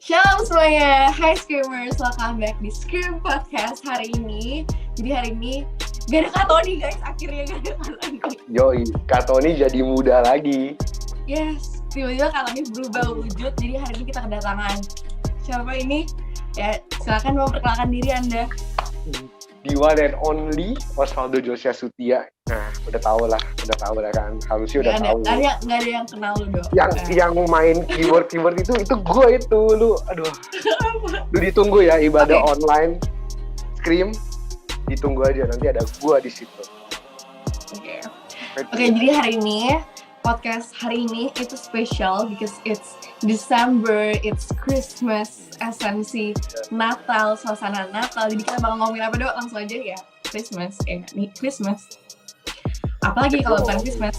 Shalom semuanya, hi Screamers, welcome back di Scream Podcast hari ini. Jadi hari ini gak ada Kak Tony guys, akhirnya gak ada Kak Tony. Yoi, Kak Tony jadi muda lagi. Yes, tiba-tiba Kak Tony berubah wujud, jadi hari ini kita kedatangan siapa ini? Ya, silakan memperkenalkan diri Anda. The one and only Osvaldo Josia Sutia. Nah, udah tahu lah kan. Harusnya udah tahu. Gak ada yang kenal lu dong. Yang main keyboard itu gue itu lu. Aduh. Lu ditunggu ya ibadah online Scream. Ditunggu aja nanti ada gue di situ. Oke, jadi hari ini podcast hari ini itu spesial because it's December, it's Christmas, esensi Natal, suasana Natal. Jadi kita bakal ngomongin apa dok? Langsung aja ya, Christmas. Nih Christmas. Apalagi kalau bukan Christmas?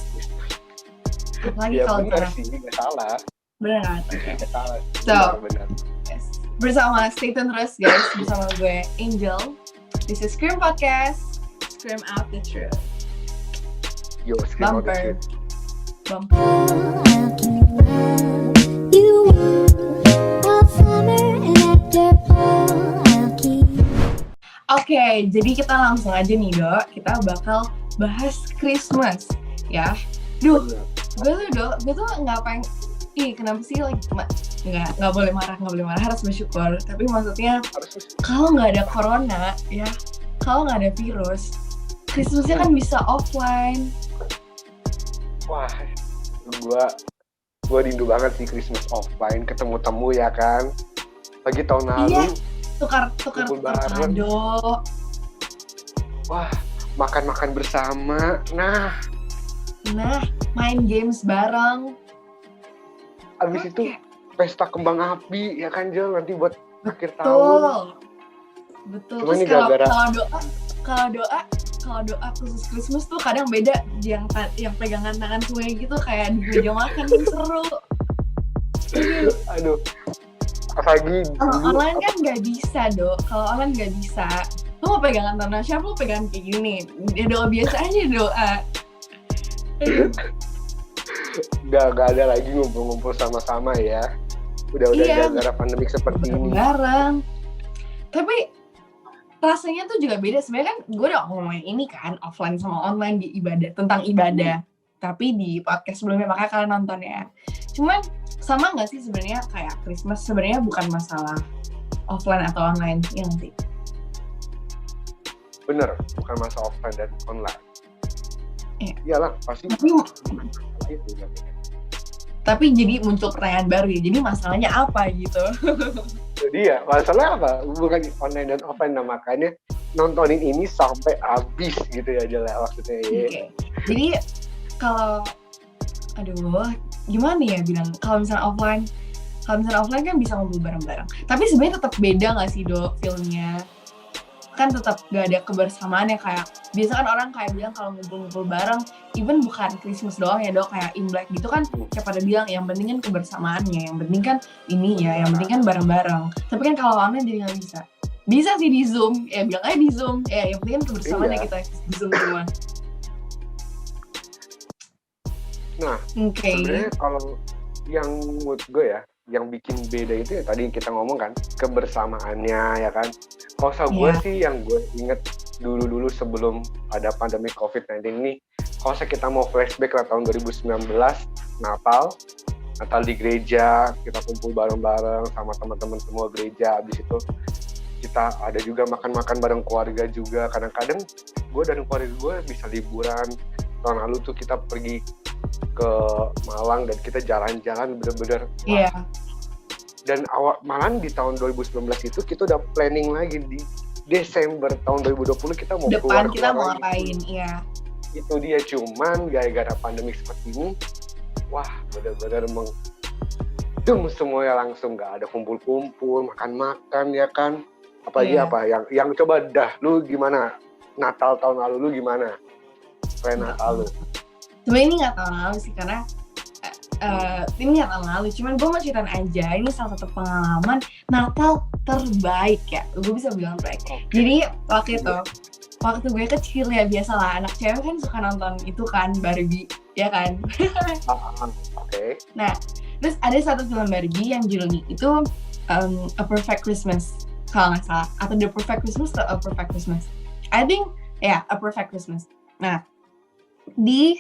Apalagi ya, kalau bukan? Sih, nggak salah. Bener kan? Okay. Nggak salah. So, benar. Yes. Bersama stay tune terus guys, bersama gue Angel. This is Scream Podcast. Scream out the truth. Yo, Scream out the Bumper. truth. Oke, jadi kita langsung aja nih dok, kita bakal bahas Christmas ya. Duh, gue tuh nggak pengen, kenapa sih nggak boleh marah, harus bersyukur. Tapi maksudnya kalau nggak ada corona ya, kalau nggak ada virus, Christmasnya kan bisa offline. Wah, gue rindu banget sih Christmas offline, ketemu temu ya kan. Lagi tahun lalu. Iya, tukar kado. Wah, makan bersama. Nah, main games bareng. Abis itu pesta kembang api ya kan Jel, nanti buat akhir tahun. Betul. Cuma Terus kalau doa khusus Christmas tuh kadang beda, yang pegangan tangan semuanya gitu kayak di meja makan tuh seru. Aduh. Apalagi kalau online kan nggak bisa dok. Kalau online nggak bisa. Lu mau pegangan tangan siapa? Lu pegangan kayak gini. Ya doa biasa aja doa. Gak ada lagi ngumpul-ngumpul sama-sama ya. Udah gara-gara pandemik seperti ini. Bareng. Tapi rasanya tuh juga beda. Sebenarnya kan gue udah ngomongin ini kan offline sama online di ibadah, tentang ibadah. Tapi di podcast sebelumnya makanya kalian nonton ya. Cuman sama nggak sih sebenarnya kayak Christmas sebenarnya bukan masalah offline atau online ya nanti. Bener, bukan masalah offline dan online. Iyalah pasti. Tapi jadi muncul pertanyaan baru ya. Jadi masalahnya apa gitu? Jadi ya masalah apa? Bukan online dan offline, nah makanya nontonin ini sampai habis gitu ya Jel maksudnya. Okay. Jadi kalau gimana ya bilang, kalau misalnya offline kan bisa ngumpul bareng-bareng. Tapi sebenarnya tetap beda nggak sih dok filmnya? Kan tetap gak ada kebersamaan ya, kayak biasa kan orang kayak bilang kalau ngumpul-ngumpul bareng, even bukan Christmas doang ya dok, kayak Imlek gitu kan kayak pada bilang yang penting kan kebersamaannya, yang penting kan ini ya, yang penting kan bareng-bareng. Tapi kan kalau online jadi nggak bisa. Bisa sih di Zoom, ya bilang aja di Zoom, ya yang penting kan kebersamaannya kita di Zoom semua. Nah, sebenarnya kalau yang menurut gue ya, yang bikin beda itu ya tadi kita ngomong kan, kebersamaannya ya kan. Kalau gue sih yang gue inget dulu sebelum ada pandemi COVID-19 ini, kalau kita mau flashback lah tahun 2019, Natal di gereja, kita kumpul bareng-bareng sama teman-teman semua gereja. Habis itu kita ada juga makan-makan bareng keluarga juga. Kadang-kadang gue dan keluarga gue bisa liburan. Tahun lalu tuh kita pergi ke Malang dan kita jalan-jalan bener-bener. Dan malam di tahun 2019 itu kita udah planning lagi di Desember tahun 2020 kita mau depan keluar kita mau ngapain, iya. Itu dia, cuman gara-gara pandemik seperti ini, wah bener-bener semuanya langsung gak ada kumpul-kumpul, makan-makan ya kan. Apalagi yang coba dah, lu gimana? Natal tahun lalu lu gimana? Natal lu? Sebenarnya ini nggak tahun lalu sih, karena ini nggak tahun lalu. Cuman gue mau ceritain aja, ini salah satu pengalaman Natal terbaik ya. Gue bisa bilang terbaik. Jadi waktu gue kecil ya, biasalah anak cewek kan suka nonton itu kan, Barbie, ya kan? Oke. Nah, terus ada satu film Barbie yang judulnya itu A Perfect Christmas kalau nggak salah, atau The Perfect Christmas atau A Perfect Christmas. I think A Perfect Christmas. Nah, di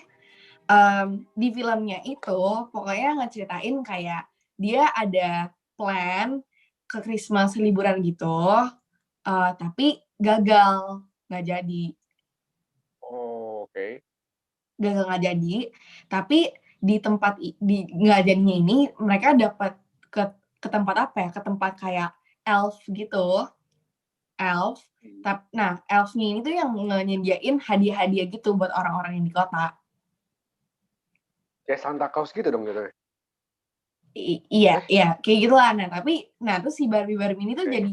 filmnya itu pokoknya ngeceritain kayak dia ada plan ke Christmas liburan gitu, tapi gagal, nggak jadi. Oh, oke. Gagal nggak jadi, tapi di tempat di nggak jadinya ini mereka dapat ke tempat apa ya, ke tempat kayak elf gitu, elf. Nah, elfnya ini tuh yang nyediain hadiah-hadiah gitu buat orang-orang yang di kota. Kayak Santa Claus gitu dong gitu. Iya, iya, kayak gitu lah. Nah terus si Barbie ini tuh jadi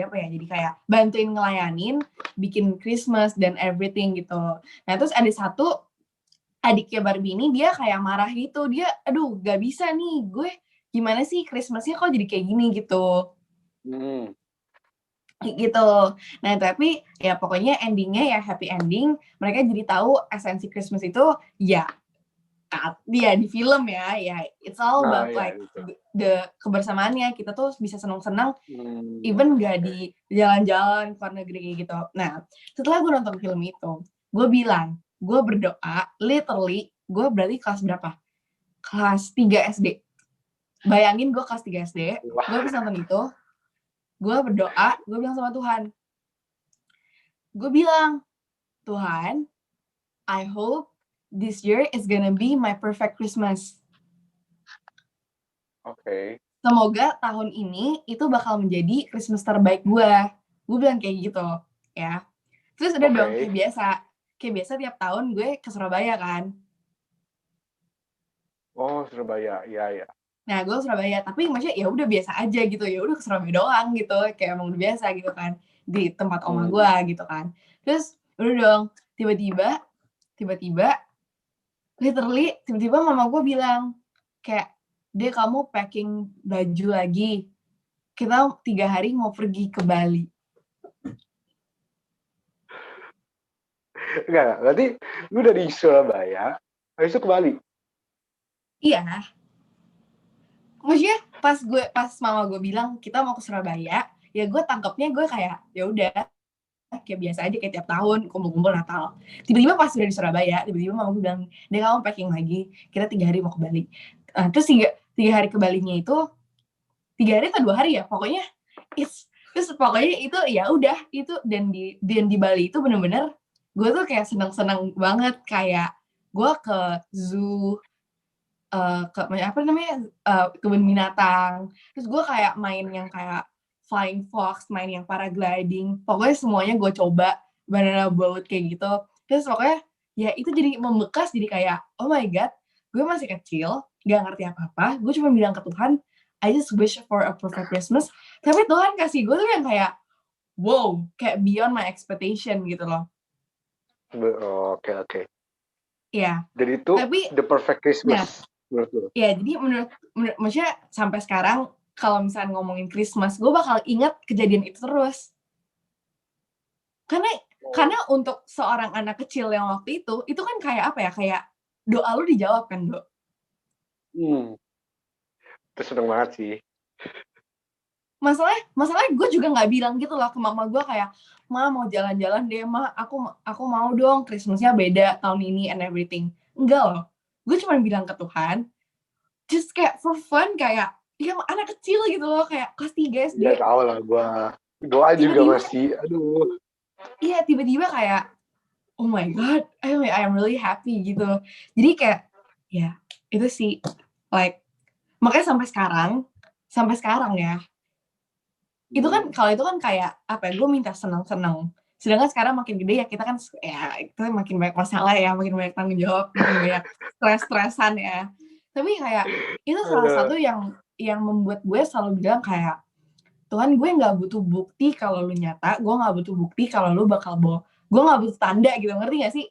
apa ya? Jadi kayak bantuin ngelayanin, bikin Christmas dan everything gitu. Nah terus ada satu adiknya Barbie ini dia kayak marah gitu. Dia, aduh, gak bisa nih, gue gimana sih Christmasnya kok jadi kayak gini gitu. Gitu. Nah tapi ya pokoknya endingnya ya happy ending. Mereka jadi tahu esensi Christmas itu ya dia di film ya it's all about like the kebersamaannya, kita tuh bisa senang-senang even gak di jalan-jalan ke luar negeri kayak gitu. Nah setelah gue nonton film itu, gue bilang, gue berdoa literally, gue berarti kelas berapa? Kelas 3 SD. Bayangin gue kelas 3 SD, gue habis nonton itu, gue berdoa, gue bilang sama Tuhan, gue bilang, Tuhan, I hope this year is gonna be my perfect Christmas. Oke. Semoga tahun ini itu bakal menjadi Christmas terbaik gue. Gue bilang kayak gitu, ya. Terus udah dong, kayak biasa tiap tahun gue ke Surabaya kan. Oh, Surabaya, iya. Nah, gue ke Surabaya, tapi maksudnya ya udah biasa aja gitu, ya udah ke Surabaya doang gitu, kayak emang udah biasa gitu kan, di tempat oma gue gitu kan. Terus udah dong, tiba-tiba literally tiba-tiba mama gue bilang kayak, "Dek, kamu packing baju lagi, kita 3 hari mau pergi ke Bali." Enggak, berarti lu dari Surabaya, habis itu ke Bali? Iya. Maksudnya pas mama gue bilang kita mau ke Surabaya, ya gue tangkapnya gue kayak ya udah kayak biasa aja kayak tiap tahun kumpul-kumpul Natal. Tiba-tiba pas udah di Surabaya, tiba-tiba mama gue bilang, "Deh, kamu packing lagi, kita 3 hari mau ke Bali." Terus tiga hari ke Balinya itu 3 hari atau 2 hari ya, pokoknya terus pokoknya itu ya udah itu, dan di Bali itu bener-bener gue tuh kayak seneng-seneng banget, kayak gue ke zoo, ke apa namanya, kebun binatang, terus gue kayak main yang kayak flying fox, main yang paragliding, pokoknya semuanya gue coba, banana boat kayak gitu. Terus pokoknya ya itu jadi membekas, jadi kayak, oh my god, gue masih kecil, gak ngerti apa-apa, gue cuma bilang ke Tuhan, I just wish for a perfect Christmas, tapi Tuhan kasih gue tuh yang kayak, wow, kayak beyond my expectation gitu loh. Oke. Iya. Jadi itu Tapi, the perfect Christmas menurut lu? ya jadi menurut maksudnya sampai sekarang kalau misalnya ngomongin Christmas, gue bakal inget kejadian itu terus. Karena untuk seorang anak kecil yang waktu itu kan kayak apa ya, kayak doa lu dijawab kan, Do. Itu seneng banget sih. Masalahnya gue juga nggak bilang gitu loh ke mama gue kayak, "Ma, mau jalan-jalan deh, Ma, aku mau dong Christmas-nya beda tahun ini and everything." Enggak loh. Gue cuma bilang ke Tuhan, just kayak for fun, kayak ya anak kecil gitu loh, kayak kelas 3 SD. Ya tau lah gue. Doa juga masih, aduh. Iya, tiba-tiba kayak, oh my god, I'm really happy gitu. Jadi kayak, ya itu sih, like, makanya sampai sekarang ya, itu kan kalau itu kan kayak apa ya, gue minta senang-senang. Sedangkan sekarang makin gede ya kita kan ya kita makin banyak masalah ya, makin banyak tanggung jawab, makin banyak stres-stresan ya. Tapi kayak itu salah satu yang membuat gue selalu bilang kayak, Tuhan, gue nggak butuh bukti kalau lu nyata, gue nggak butuh bukti kalau lu bakal gue nggak butuh tanda gitu, ngerti gak sih?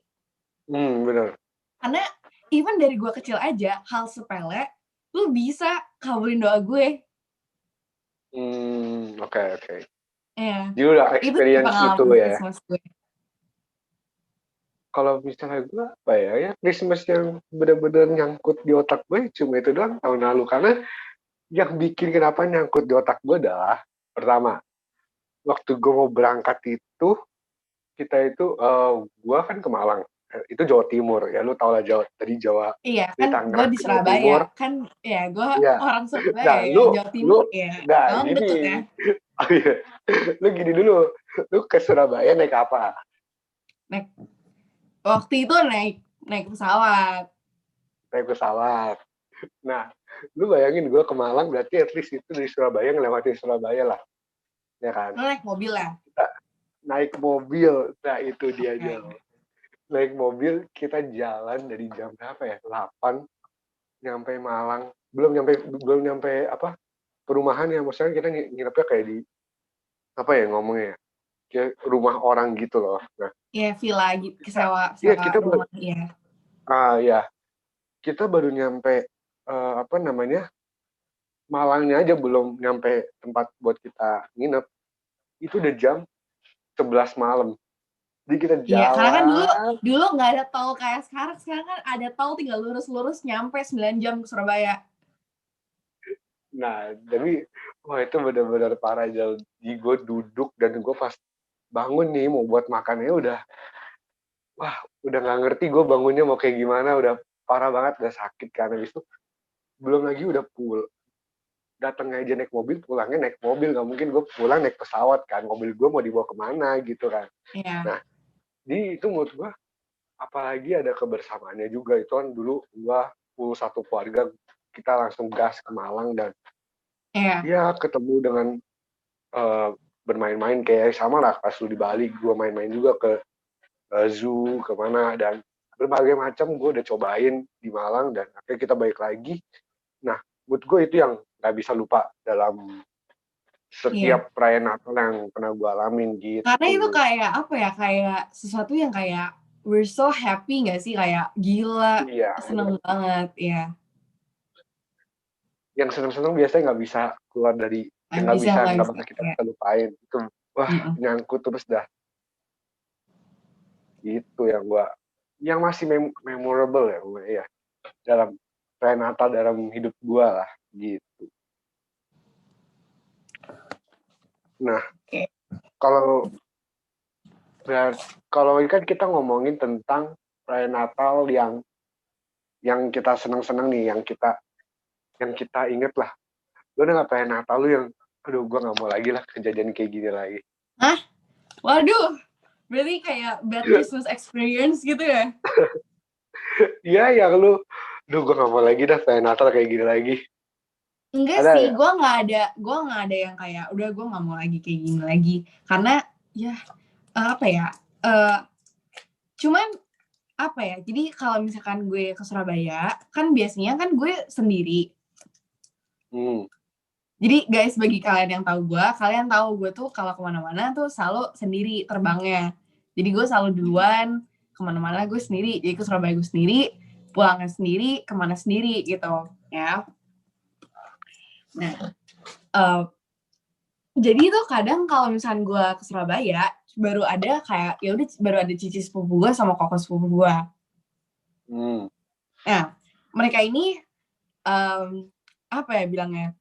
Bener. Karena even dari gue kecil aja, hal sepele, lu bisa kabulin doa gue. Oke. Iya. Jadi udah Itu sih experience itu pengalaman ya. Christmas gue. Kalau misalnya gue apa ya Christmas yang bener-bener nyangkut di otak gue cuma itu doang tahun lalu, karena yang bikin kenapa nyangkut di otak gue adalah pertama, waktu gue mau berangkat itu kita itu gue kan ke Malang. Itu Jawa Timur ya, lu tau lah Jawa dari Jawa Iya dari kan gue Tangerang di ke Jawa Surabaya Timur. kan, ya gue Iya. orang Surabaya Nah, ya, lu Jawa Timur lu ya nah emang deket ya. gini. Oh iya. Lu gini dulu. Lu ke Surabaya naik apa? Naik waktu itu naik pesawat. Naik pesawat. Nah, lu bayangin gue ke Malang berarti at least itu dari Surabaya ngelewatin Surabaya lah. Ya kan? Lo naik mobil ya? Kita naik mobil. Nah, itu dia Ya, aja. Naik mobil kita jalan dari jam berapa ya? 8 nyampe Malang. Belum nyampe apa? Perumahan ya, maksudnya kita nginepnya kayak di apa ya ngomongnya ya? Kayak rumah orang gitu loh. Nah, ya villa gitu, sewa iya sewa kita rumah ya. ya kita baru nyampe apa namanya Malangnya aja belum nyampe tempat buat kita nginep itu udah jam 11 malam. Jadi kita Iya, karena kan jalan. dulu nggak ada tol kayak sekarang. Sekarang kan ada tol, tinggal lurus-lurus nyampe 9 jam ke Surabaya. Nah, jadi wah itu benar-benar parah. Jadi gue duduk dan gue pas bangun nih mau buat makannya udah nggak ngerti gue bangunnya mau kayak gimana, udah parah banget, udah sakit kan. Habis itu belum lagi udah datang aja naik mobil, pulangnya naik mobil, nggak mungkin gue pulang naik pesawat kan, mobil gue mau dibawa kemana gitu kan. Iya. Nah, di itu menurut gue apalagi ada kebersamaannya juga. Itu kan dulu gue full satu keluarga, kita langsung gas ke Malang dan Iya. ya ketemu dengan bermain-main kayak sama lah pas lu di Bali, gue main-main juga ke zoo kemana dan berbagai macam gue udah cobain di Malang dan akhirnya kita balik lagi. Nah, menurut gue itu yang nggak bisa lupa dalam Iya. setiap perayaan Natal yang pernah gue alamin Karena itu gitu. kayak apa ya, kayak sesuatu yang kayak we're so happy nggak sih, kayak gila, Iya, seneng banget ya. yang seneng-seneng biasanya nggak bisa keluar dari, yang Nggak bisa, nggak nggak bisa. bakal kita Ya. bisa lupain itu. Wah, Mm-mm. nyangkut terus dah. Itu yang masih memorable ya dalam perayaan Natal dalam hidup gue lah gitu. Nah, Oke. kalau ini kan kita ngomongin tentang perayaan Natal yang kita senang-senang nih, yang kita inget lah. Lu udah nggak perayaan Natal lu yang aduh gue nggak mau lagi lah kejadian kayak gini lagi? Hah? Waduh, berarti kayak bad Christmas experience gitu ya? Iya, yang lu duh gue nggak mau lagi dah perayaan Natal kayak gini lagi. Enggak Ada sih, ya? gue nggak ada yang kayak udah gue nggak mau lagi kayak gini lagi, karena ya apa ya, cuman apa ya, jadi kalau misalkan gue ke Surabaya kan biasanya kan gue sendiri. Jadi guys, bagi kalian yang tahu gue tuh kalau kemana-mana tuh selalu sendiri terbangnya. Jadi gue selalu duluan kemana-mana gue sendiri. Jadi ke Surabaya gue sendiri, pulangnya sendiri, kemana sendiri gitu ya. Nah, jadi tuh kadang kalau misalkan gue ke Surabaya baru ada kayak ya udah baru ada cici sepupu gue sama koko sepupu gue. Nah, mereka ini apa ya bilangnya?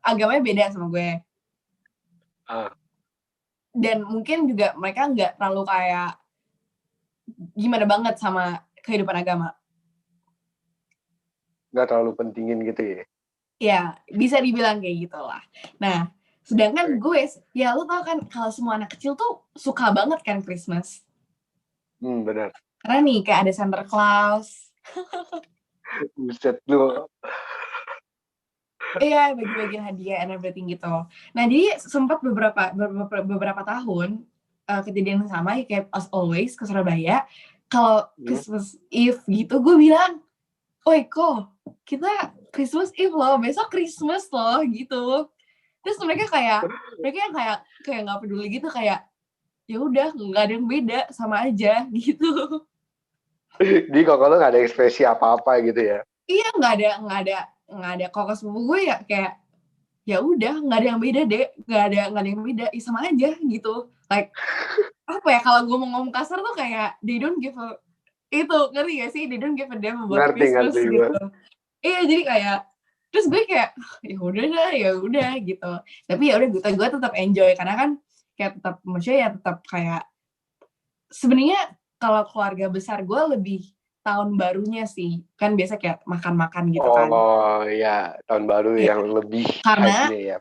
Agamanya beda sama gue. Dan mungkin juga mereka nggak terlalu kayak gimana banget sama kehidupan agama. Nggak terlalu pentingin gitu ya? Ya, bisa dibilang kayak gitu lah. Nah, sedangkan gue, ya lu tau kan kalau semua anak kecil tuh suka banget kan Christmas. Benar. Karena nih kayak ada Santa Claus. Buset lu. Iya, bagi-bagi hadiah and everything gitu. Nah, jadi sempat beberapa tahun kejadian yang sama kayak as always ke Surabaya. Kalau Christmas Eve gitu, gue bilang, "Oi, kok kita Christmas Eve loh, besok Christmas loh," gitu. Terus mereka yang kayak nggak peduli gitu, kayak ya udah nggak ada yang beda, sama aja gitu. Jadi kok lo nggak ada ekspresi apa-apa gitu ya? Iya, nggak ada koko sepupu gue ya kayak ya udah nggak ada yang beda deh, nggak ada yang beda, sama aja gitu. Like apa ya, kalau gue mau ngomong kasar tuh kayak they don't give a itu, ngerti gak sih? They don't give a damn about Ngerti Christmas gue. gitu. Iya, jadi kayak Terus gue kayak ya udah dah, ya udah gitu. Tapi ya udah gue tetap enjoy karena kan kayak tetap maksudnya ya tetap kayak sebenarnya kalau keluarga besar gue lebih tahun barunya sih. Kan biasa kayak makan-makan gitu kan. Oh ya, tahun baru Iya. yang lebih Karena hype-nya ya.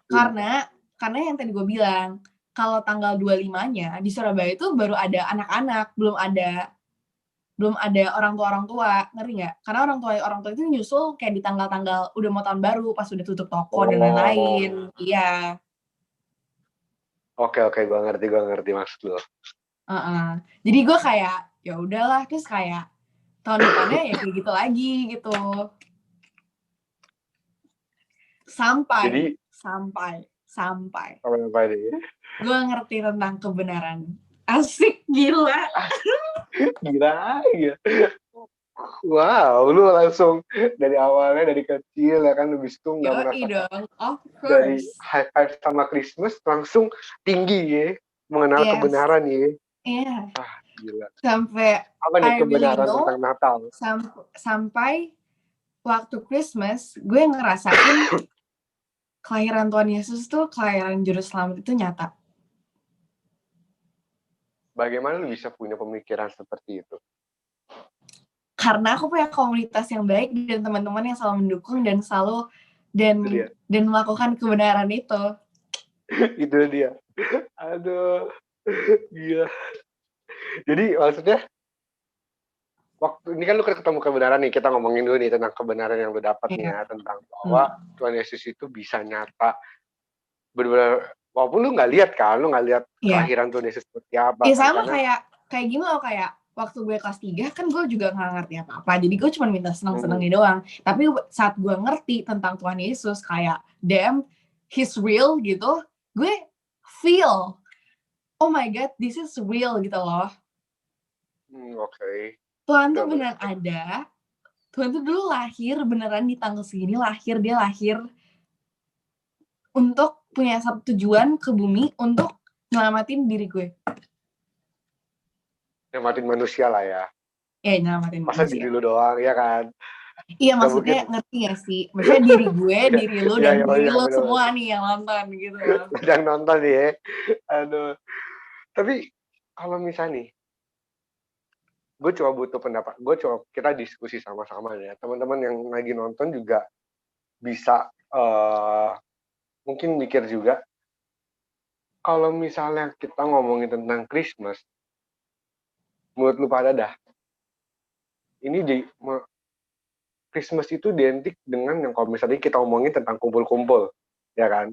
karena yang tadi gue bilang, kalau tanggal 25-nya di Surabaya itu baru ada anak-anak, belum ada orang tua, ngerti nggak? Karena orang tua itu nyusul kayak di tanggal-tanggal udah mau tahun baru, pas udah tutup toko dan Oh, lain-lain. Iya, oke oke, gue ngerti maksud lo. heeh. Jadi gue kayak, ya udahlah, terus kayak tahun depannya ya kayak gitu lagi gitu. Sampai Jadi sampai sampai apa ini? gue ngerti tentang kebenaran. Asik, gila. Gila, gila. Wow, lu langsung dari awalnya dari kecil ya kan, lebih itu nggak Yoi merasakan dong, of dari course. high five sama Christmas langsung tinggi ya, mengenal Yes, kebenaran ya. yeah. Ah, gila. Sampai Apa nih I really kebenaran tentang know, Natal? sampai waktu Christmas, gue ngerasain kelahiran Tuhan Yesus tuh, kelahiran Juru Selamat itu nyata. Bagaimana lu bisa punya pemikiran seperti itu? Karena aku punya komunitas yang baik dan teman-teman yang selalu mendukung dan selalu Itu dia. dan melakukan kebenaran itu. Itu dia. Aduh, gila. Jadi maksudnya waktu ini kan lu ketemu kebenaran nih, kita ngomongin dulu nih tentang kebenaran yang lu dapat nih Ya. ya, tentang bahwa Tuhan Yesus itu bisa nyata, benar-benar walaupun lu nggak lihat kan, lu nggak lihat Iya. kelahiran Tuhan Yesus seperti apa Ya kan, sama karena kayak gimana loh, kayak waktu gue kelas 3 kan gue juga nggak ngerti apa-apa. Jadi gue cuma minta seneng-senengnya doang. Tapi saat gue ngerti tentang Tuhan Yesus kayak damn, he's real gitu, gue feel, oh my god, this is real gitu loh. oke. Tuhan tuh Betul, beneran betul. ada. Tuhan tuh dulu lahir beneran di tanggal segini, dia lahir untuk punya satu tujuan ke bumi untuk nyelamatin diri gue. Nyelamatin manusia lah ya. Nyelamatin Masa manusia. diri lu doang, ya kan? Iya, Gak maksudnya mungkin. ngerti gak sih? Maksudnya diri gue, diri lu, Iya, dan iya, diri iya, lu bener. semua nih yang nonton gitu loh. Yang nonton nih ya. Aduh. Tapi kalau misalnya nih, gue coba butuh pendapat. Kita diskusi sama-sama ya. Teman-teman yang lagi nonton juga bisa mungkin mikir juga. Kalau misalnya kita ngomongin tentang Christmas, menurut lu pada dah, ini Christmas itu identik dengan yang kalau misalnya kita ngomongin tentang kumpul-kumpul, ya kan?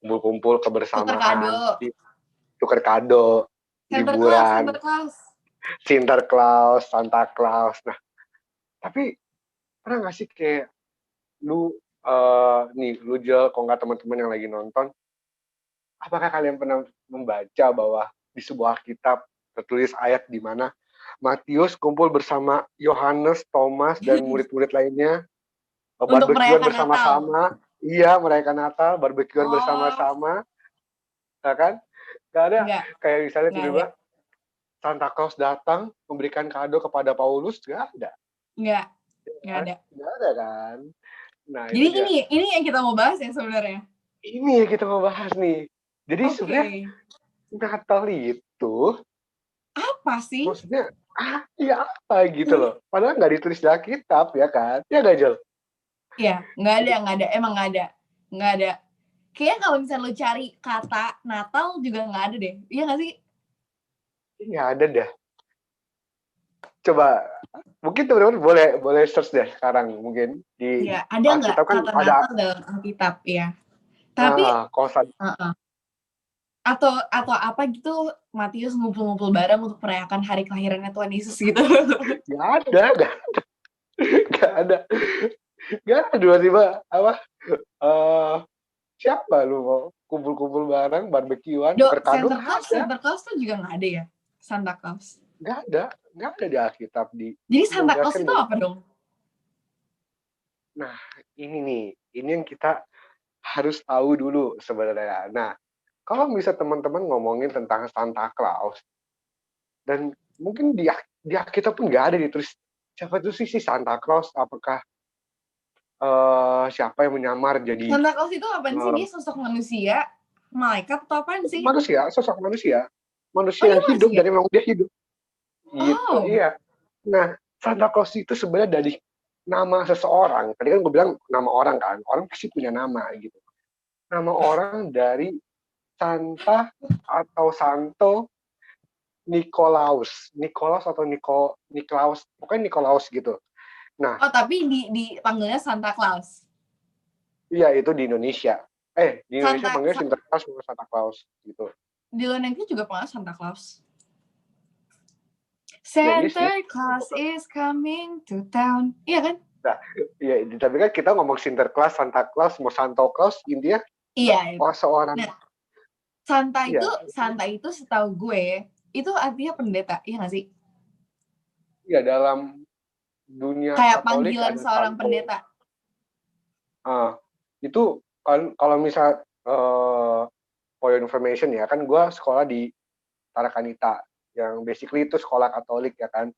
Kumpul-kumpul, Tukar kado. kebersamaan, tukar kado, Santa Claus, liburan, Santa Claus. Sinterklaas, Santa Claus. Nah, tapi pernah nggak sih kayak lu lu Jel, kalau nggak teman-teman yang lagi nonton, apakah kalian pernah membaca bahwa di sebuah kitab tertulis ayat di mana Matius kumpul bersama Yohanes, Thomas, dan murid-murid lainnya, Untuk barbekyuan merayakan Natal. bersama-sama, iya merayakan Natal, barbekyuan bersama-sama, ya kan? Gak ada kayak misalnya tiba-tiba Santa Claus datang memberikan kado kepada Paulus, gak ada. Nggak ada. Nggak ada kan? Nah, Jadi itu dia. ini yang kita mau bahas ya sebenarnya. Ini yang kita mau bahas nih. Jadi sebenarnya Natal itu apa sih? maksudnya ya apa gitu loh. Padahal nggak ditulis di Alkitab ya kan? Ya nggak, Jel? Iya, nggak ada. Emang nggak ada. Kayaknya kalau misalnya lu cari kata Natal juga nggak ada deh. Iya nggak sih? Nggak ada dah. Coba mungkin teman-teman boleh search deh sekarang mungkin di ada nggak Alkitab kan kata ada. Natal dalam Alkitab ya? Tapi atau apa gitu, Matius ngumpul-ngumpul bareng untuk merayakan hari kelahirannya Tuhan Yesus gitu. Nggak ada. Tiba-tiba apa? Siapa lu mau kumpul-kumpul bareng, barbekyuan, tukar kado? Santa Claus tuh juga nggak ada ya? Santa Claus. Nggak ada di Alkitab. Jadi Santa Claus itu apa dong? Nah, ini yang kita harus tahu dulu sebenarnya. Nah, kalau bisa teman-teman ngomongin tentang Santa Claus, dan mungkin di Alkitab pun nggak ada ditulis siapa itu sih Santa Claus, apakah siapa yang menyamar jadi Santa Claus itu apaan sih? eh, Dia sosok manusia, malaikat atau apaan sih? sosok manusia Oh, dia yang hidup manusia? dan memang dia hidup gitu. Oh, Iya. Nah, Santa Claus itu sebenarnya dari nama seseorang. Tadi kan gue bilang nama orang kan, orang pasti punya nama gitu. Nama orang dari Santa atau Santo Nikolaus atau Niklaus, pokoknya Nikolaus gitu. Nah, oh tapi dipanggilnya Santa Claus. iya itu di Indonesia. Di Indonesia Santa, panggilnya Sinterklas bukan Santa Claus gitu. di luar negeri juga panggil Santa Claus. Ya iya sih. Santa Claus is coming to town. Iya kan? Nah, iya, tapi kan kita ngomong Sinterklas, Santa Claus, mau Santo Claus, intinya Iya. seorang. Nah, Santa Iya, itu setahu gue itu artinya pendeta, iya nggak sih? iya dalam dunia Kayak Katolik panggilan ada seorang Santo. pendeta. Itu kan kalau misal for your information ya, kan gue sekolah di Tarakanita yang basically itu sekolah Katolik ya kan.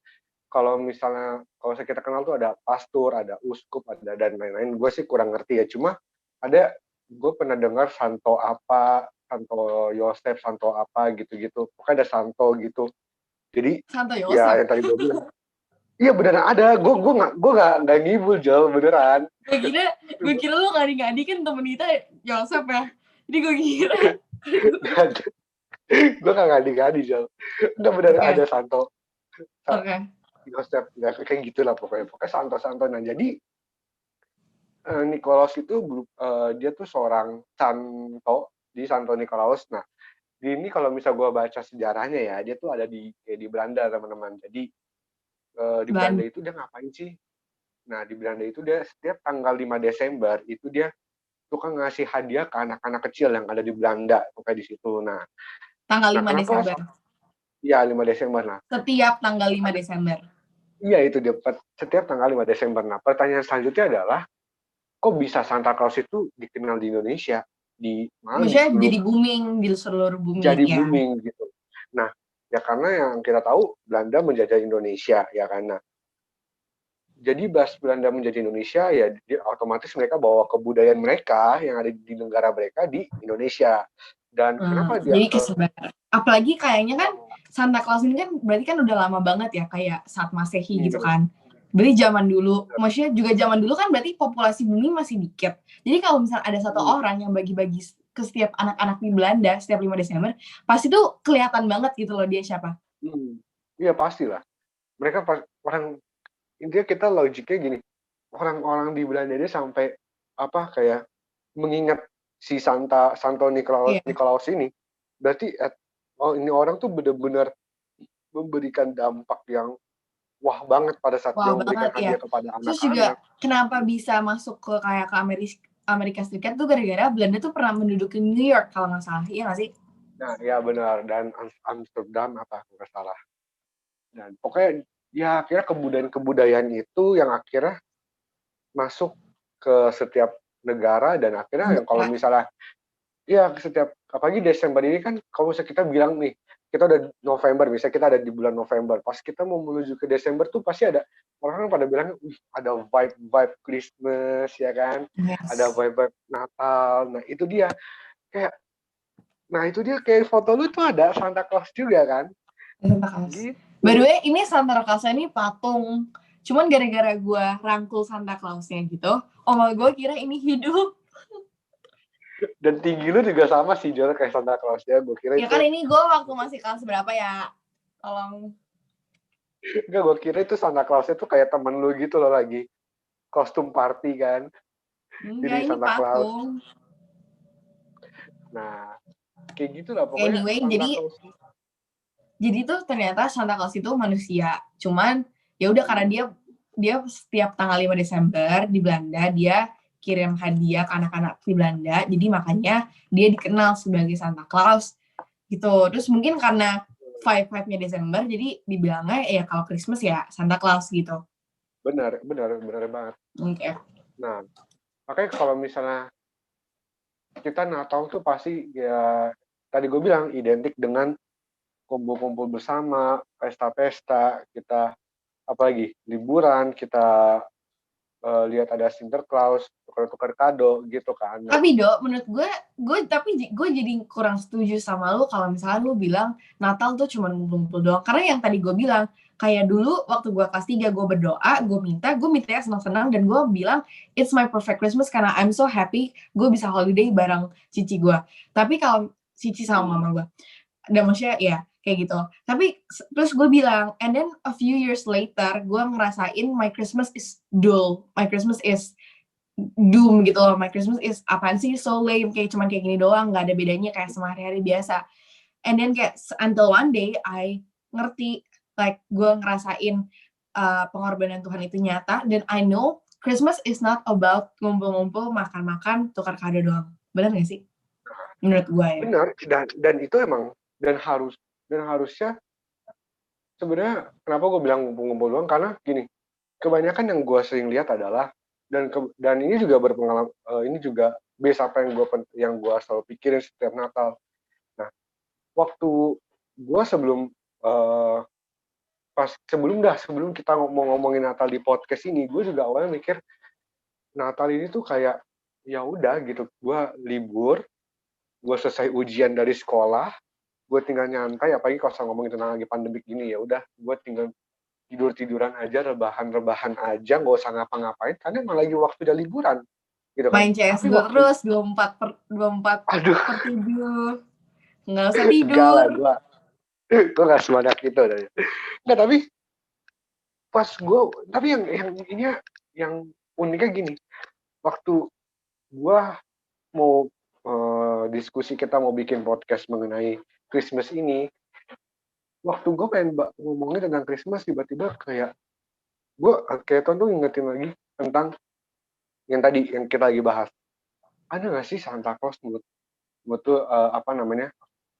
Kalau misalnya kalau kita kenal tuh ada pastor, ada uskup, ada dan lain-lain. Gue sih kurang ngerti ya. Cuma ada gue pernah dengar Santo apa, Santo Yosef, Santo apa gitu-gitu. Pokoknya ada Santo gitu. Jadi Santo ya Yosef. yang tadi gue bilang. Iya beneran ada. Gue nggak ngibul Jel, beneran. Gue kira lu ngadi-ngadi kan temen kita Yosef ya. Jadi gue kira. Gue nggak ngadi-ngadi Jel. Udah beneran Oke. ada Santo. Oke. Yosef ya, kayak gitulah pokoknya Santo. Nah jadi Nikolaus itu dia tuh seorang Santo di Santo Nikolaus. Nah ini kalau misal gue baca sejarahnya ya, dia tuh ada di Belanda teman-teman. Jadi di Belanda itu dia ngapain sih? Nah di Belanda itu dia setiap tanggal 5 Desember itu dia suka ngasih hadiah ke anak-anak kecil yang ada di Belanda, pokoknya di situ. Nah Tanggal 5 kenapa? Desember. Ya 5 Desember. Nah Setiap tanggal 5 Desember. iya itu dia setiap tanggal 5 Desember. Nah pertanyaan selanjutnya adalah kok bisa Santa Claus itu dikenal di Indonesia, di Mali Maksudnya dulu jadi booming di seluruh bumi jadi ya. booming gitu. Nah, ya karena yang kita tahu Belanda menjajah Indonesia ya kan. Nah, jadi pas Belanda menjajah Indonesia ya otomatis mereka bawa kebudayaan mereka yang ada di negara mereka di Indonesia. Dan kenapa dia jadi kesebar. Apalagi kayaknya kan Santa Claus ini kan berarti kan udah lama banget ya kayak saat Masehi gitu kan. Berarti zaman dulu, maksudnya juga zaman dulu kan berarti populasi bumi masih dikit. Jadi kalau misalnya ada satu orang yang bagi-bagi ke setiap anak-anak di Belanda setiap 5 Desember, pasti tuh kelihatan banget gitu loh dia siapa. Iya pastilah. Mereka orang intinya kita logiknya gini, orang-orang di Belanda dia sampai apa kayak mengingat si Santo Nikolaus ini, berarti ini orang tuh benar-benar memberikan dampak yang wah banget pada saat dia memberikan hadiah kepada Terus juga anak-anak. kenapa bisa masuk ke kayak ke Amerika Serikat tuh gara-gara Belanda tuh pernah menduduki New York kalau nggak salah, iya nggak sih? Nah ya benar, dan Amsterdam apa nggak salah. Dan pokoknya ya akhirnya kebudayaan itu yang akhirnya masuk ke setiap negara dan akhirnya yang kalau misalnya ya setiap apalagi Desember ini kan kalau misalnya kita bilang nih kita udah November, misalnya kita ada di bulan November, pas kita mau menuju ke Desember tuh pasti ada orang pada bilang ada vibe Christmas ya kan, ada vibe Natal. Nah itu dia kayak foto lu tuh ada Santa Claus juga kan. Santa Claus. Gitu. By the way, ini Santa Claus ini patung. Cuman gara-gara gue rangkul Santa Clausnya gitu, oma gue kira ini hidup. Dan tinggi lu juga sama sih Jor kayak Santa Claus ya, gue kira ya itu. Ya kan ini gue waktu masih kelas berapa ya? Tolong. Enggak, gue kira itu Santa Clausnya tuh kayak temen lu gitu loh lagi kostum party kan. Enggak, ini Santa patung. Claus. Nah, kayak gitu lah pokoknya. Anyway, jadi tuh ternyata Santa Claus itu manusia. Cuman ya udah karena dia setiap tanggal 5 Desember di Belanda dia kirim hadiah ke anak-anak di Belanda. Jadi makanya dia dikenal sebagai Santa Claus gitu. Terus mungkin karena vibe-nya Desember jadi dibilangnya ya kalau Christmas ya Santa Claus gitu. Benar banget. Okay. Nah, makanya kalau misalnya kita Natal tuh pasti ya tadi gue bilang identik dengan kumpul-kumpul bersama, pesta-pesta, kita apalagi liburan, kita lihat ada Sinterklaas, tukar-tukar kado gitu kan. Nah, Tapi menurut gue jadi kurang setuju sama lu kalau misalnya lu bilang Natal tuh cuma ngumpul-ngumpul doang. Karena yang tadi gue bilang, kayak dulu waktu gue kelas 3 gue berdoa, gue mintanya senang-senang dan gue bilang it's my perfect Christmas karena I'm so happy gue bisa holiday bareng cici gue. Tapi kalau cici sama mama gue, dan maksudnya ya kayak gitu. Tapi terus gue bilang, and then a few years later gue ngerasain my Christmas is dull, my Christmas is doom gitu loh. My Christmas is apaan sih, so lame, kayak cuman kayak gini doang, nggak ada bedanya kayak sama hari-hari biasa. And then kayak until one day I ngerti, like gue ngerasain pengorbanan Tuhan itu nyata, dan I know Christmas is not about ngumpul-ngumpul, makan-makan, tukar kado doang. Bener gak sih? Menurut gue ya. benar, dan itu emang dan harusnya sebenarnya kenapa gue bilang ngumpul-ngumpul doang, karena gini, kebanyakan yang gue sering lihat adalah dan ini juga berpengalaman, ini juga base apa yang gue selalu pikirin setiap Natal. Nah, waktu gue sebelum kita ngomongin Natal di podcast ini, gue juga awalnya mikir Natal ini tuh kayak ya udah gitu, gue libur, gue selesai ujian dari sekolah, gue tinggal nyantai, apalagi kalau ngomongin tentang lagi pandemik gini, ya udah gue tinggal tiduran aja, rebahan aja, nggak usah ngapa-ngapain karena emang lagi waktu udah liburan gitu kan. Main Tapi CS2 waktu terus 24 aduh per 7, nggak usah enggak lah, tidur. gue nggak semangat gitu. Nggak, tapi yang uniknya gini, waktu gue mau diskusi, kita mau bikin podcast mengenai Christmas ini, waktu gue pengen ngomongin tentang Christmas, tiba-tiba kayak tuh ngingetin lagi tentang yang tadi yang kita lagi bahas. Ada nggak sih Santa Claus menurut tuh apa namanya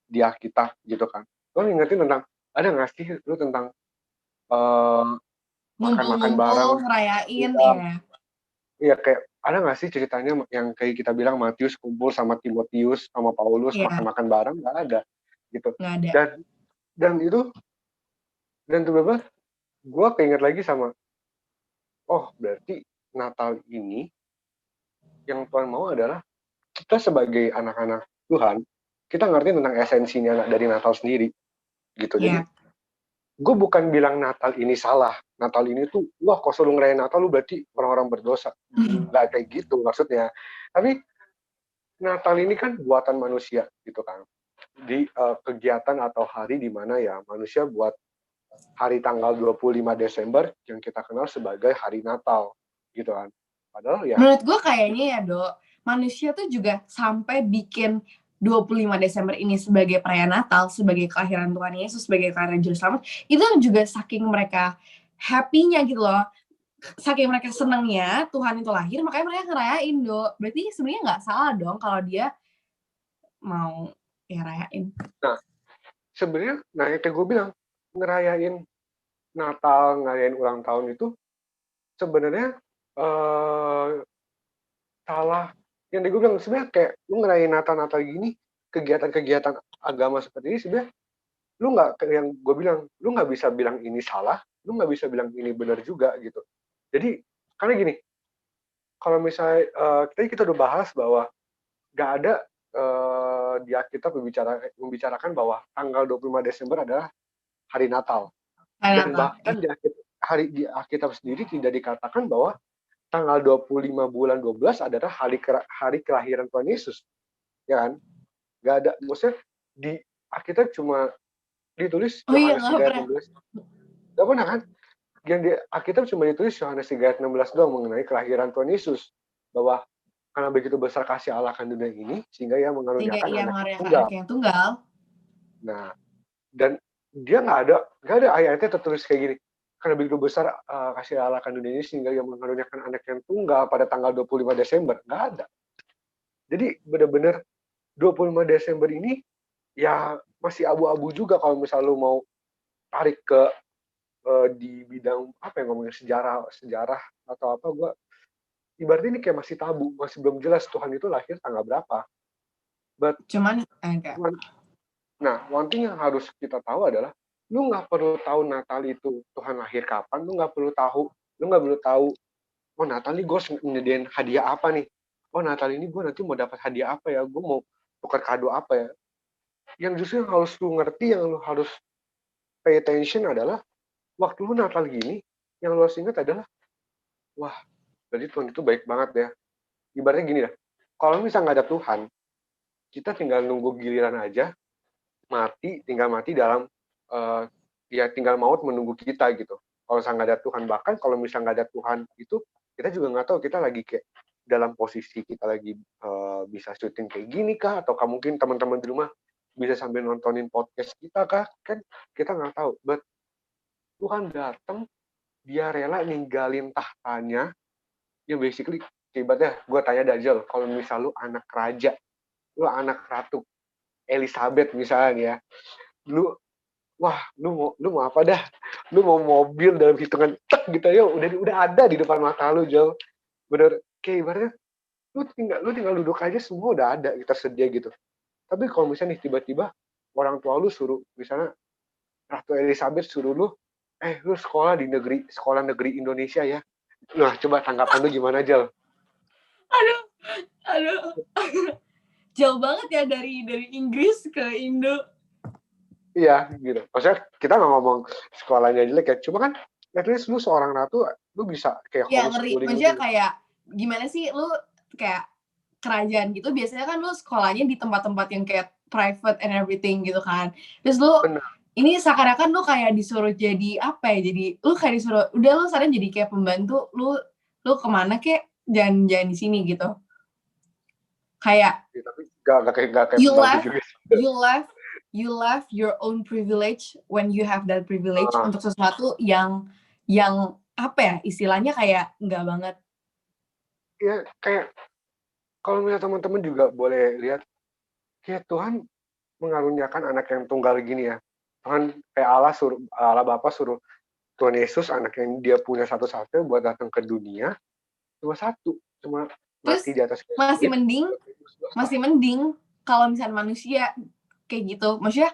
di Alkitab gitu kan? Lo ngingetin tentang ada nggak sih lu tentang makan-makan bareng? Ngumpul-ngumpul, ngerayain, Iya, ya. iya, kayak ada nggak sih ceritanya yang kayak kita bilang Matius kumpul sama Timotius sama Paulus Iya, makan-makan bareng? Nggak ada gitu. nggak ada. Dan tiba-tiba gue keinget lagi sama, oh berarti Natal ini yang Tuhan mau adalah kita sebagai anak-anak Tuhan, kita ngerti tentang esensinya dari Natal sendiri gitu. Jadi Iya. gue bukan bilang Natal ini salah, Natal ini tuh wah kok selalu ngerayain Natal lu berarti orang-orang berdosa, nggak kayak gitu maksudnya. Tapi Natal ini kan buatan manusia gitu kan, di kegiatan atau hari di mana ya manusia buat hari tanggal 25 Desember yang kita kenal sebagai hari Natal gitu kan. Padahal ya Menurut gue kayaknya ya, manusia tuh juga sampai bikin 25 Desember ini sebagai perayaan Natal, sebagai kelahiran Tuhan Yesus, sebagai kelahiran Juru Selamat, itu juga saking mereka happy-nya gitu loh. Saking mereka senengnya Tuhan itu lahir, makanya mereka ngerayain, Berarti sebenarnya nggak salah dong kalau dia mau ya rayain. nah sebenarnya yang kayak gue bilang, ngerayain Natal, ngerayain ulang tahun itu sebenarnya salah. Yang gue bilang sebenarnya kayak lu ngerayain Natal gini, kegiatan-kegiatan agama seperti ini sebenarnya lu nggak, yang gue bilang, lu nggak bisa bilang ini salah, lu nggak bisa bilang ini benar juga gitu. Jadi karena gini, kalau misalnya kita udah bahas bahwa nggak ada di Alkitab membicarakan bahwa tanggal 25 Desember adalah hari Natal. Dan Natal. bahkan di Alkitab sendiri tidak dikatakan bahwa tanggal 25 bulan 12 adalah hari kelahiran Tuhan Yesus. Ya kan? Nggak ada, maksudnya di Alkitab cuma ditulis Oh iya, Yohanes nggak 3 ayat pernah. 16. Nggak pernah kan? Yang di Alkitab cuma ditulis Yohanes 3 ayat 16 doang mengenai kelahiran Tuhan Yesus. Bahwa karena begitu besar kasih Allah akan dunia ini, sehingga ia Sehingga mengaruniakan ia anak yang mengaruniakan tunggal. anak yang tunggal. Nah, dan dia nggak ada ayatnya tertulis kayak gini. Karena begitu besar kasih Allah akan dunia ini sehingga ia mengaruniakan anak yang tunggal pada tanggal 25 Desember. Nggak ada. Jadi benar-benar 25 Desember ini ya masih abu-abu juga kalau misal lu mau tarik ke di bidang apa yang ngomongin sejarah atau apa, gue ibaratnya ini kayak masih tabu, masih belum jelas Tuhan itu lahir tanggal berapa. Cuman enggak. Nah, one thing yang harus kita tahu adalah lu nggak perlu tahu Natal itu Tuhan lahir kapan, lu nggak perlu tahu oh Natal nih gue harus nyediain hadiah apa nih, oh Natal ini gue nanti mau dapat hadiah apa ya, gue mau tukar kado apa ya. Yang justru yang harus lu ngerti, yang lu harus pay attention adalah waktu lu Natal gini, yang lu harus ingat adalah, wah berarti Tuhan itu baik banget ya. Ibaratnya gini dah, kalau misalnya nggak ada Tuhan, kita tinggal nunggu giliran aja, tinggal mati dalam, eh, ya tinggal maut menunggu kita gitu. Kalau misalnya nggak ada Tuhan, bahkan kalau misalnya nggak ada Tuhan itu, kita juga nggak tahu kita lagi kayak dalam posisi kita lagi bisa syuting kayak gini kah, atau mungkin teman-teman di rumah bisa sambil nontonin podcast kita kah, kan kita nggak tahu. But Tuhan datang, dia rela ninggalin tahtanya, ya basically ibaratnya gue tanya Dajjal, kalau misal lu anak raja, lu anak ratu Elizabeth misalnya ya, lu wah lu mau apa dah, lu mau mobil dalam hitungan tek gitu ya, udah ada di depan mata lu, Jal. Bener kayak ibaratnya lu tinggal duduk aja, semua udah ada tersedia gitu. Tapi kalau misalnya nih tiba-tiba orang tua lu suruh, misalnya Ratu Elizabeth suruh lu, lu sekolah negeri Indonesia ya. Nah, coba tanggapan lu gimana, Jal? Aduh, aduh. Jauh banget ya dari Inggris ke Indo. Iya, gitu. Maksudnya kita nggak ngomong sekolahnya jelek ya, cuma kan at least lu seorang ratu, lu bisa kayak Ya ngeri, homeschooling maksudnya gitu. kayak gimana sih lu kayak kerajaan gitu biasanya kan lu sekolahnya di tempat-tempat yang kayak private and everything gitu kan. Terus lu Benar. ini seakan-akan lu kayak disuruh jadi apa ya? Jadi lu kayak disuruh udah lu sekarang jadi kayak pembantu, lu kemana kek? Jangan di sini gitu. Kayak Ya, tapi nggak kayak you pembantu left juga. you left your own privilege when you have that privilege Ah, untuk sesuatu yang apa ya istilahnya kayak enggak banget. ya kayak kalau misalnya teman-teman juga boleh lihat, kayak Tuhan mengaruniakan anak yang tunggal gini ya. Tuhan kayak Allah Bapa suruh Tuhan Yesus, anak yang dia punya satu-satunya buat datang ke dunia, cuma mati Terus di atas kayu masih salib, mending buat tebus dosa. masih mending kalau misalnya manusia kayak gitu. Maksudnya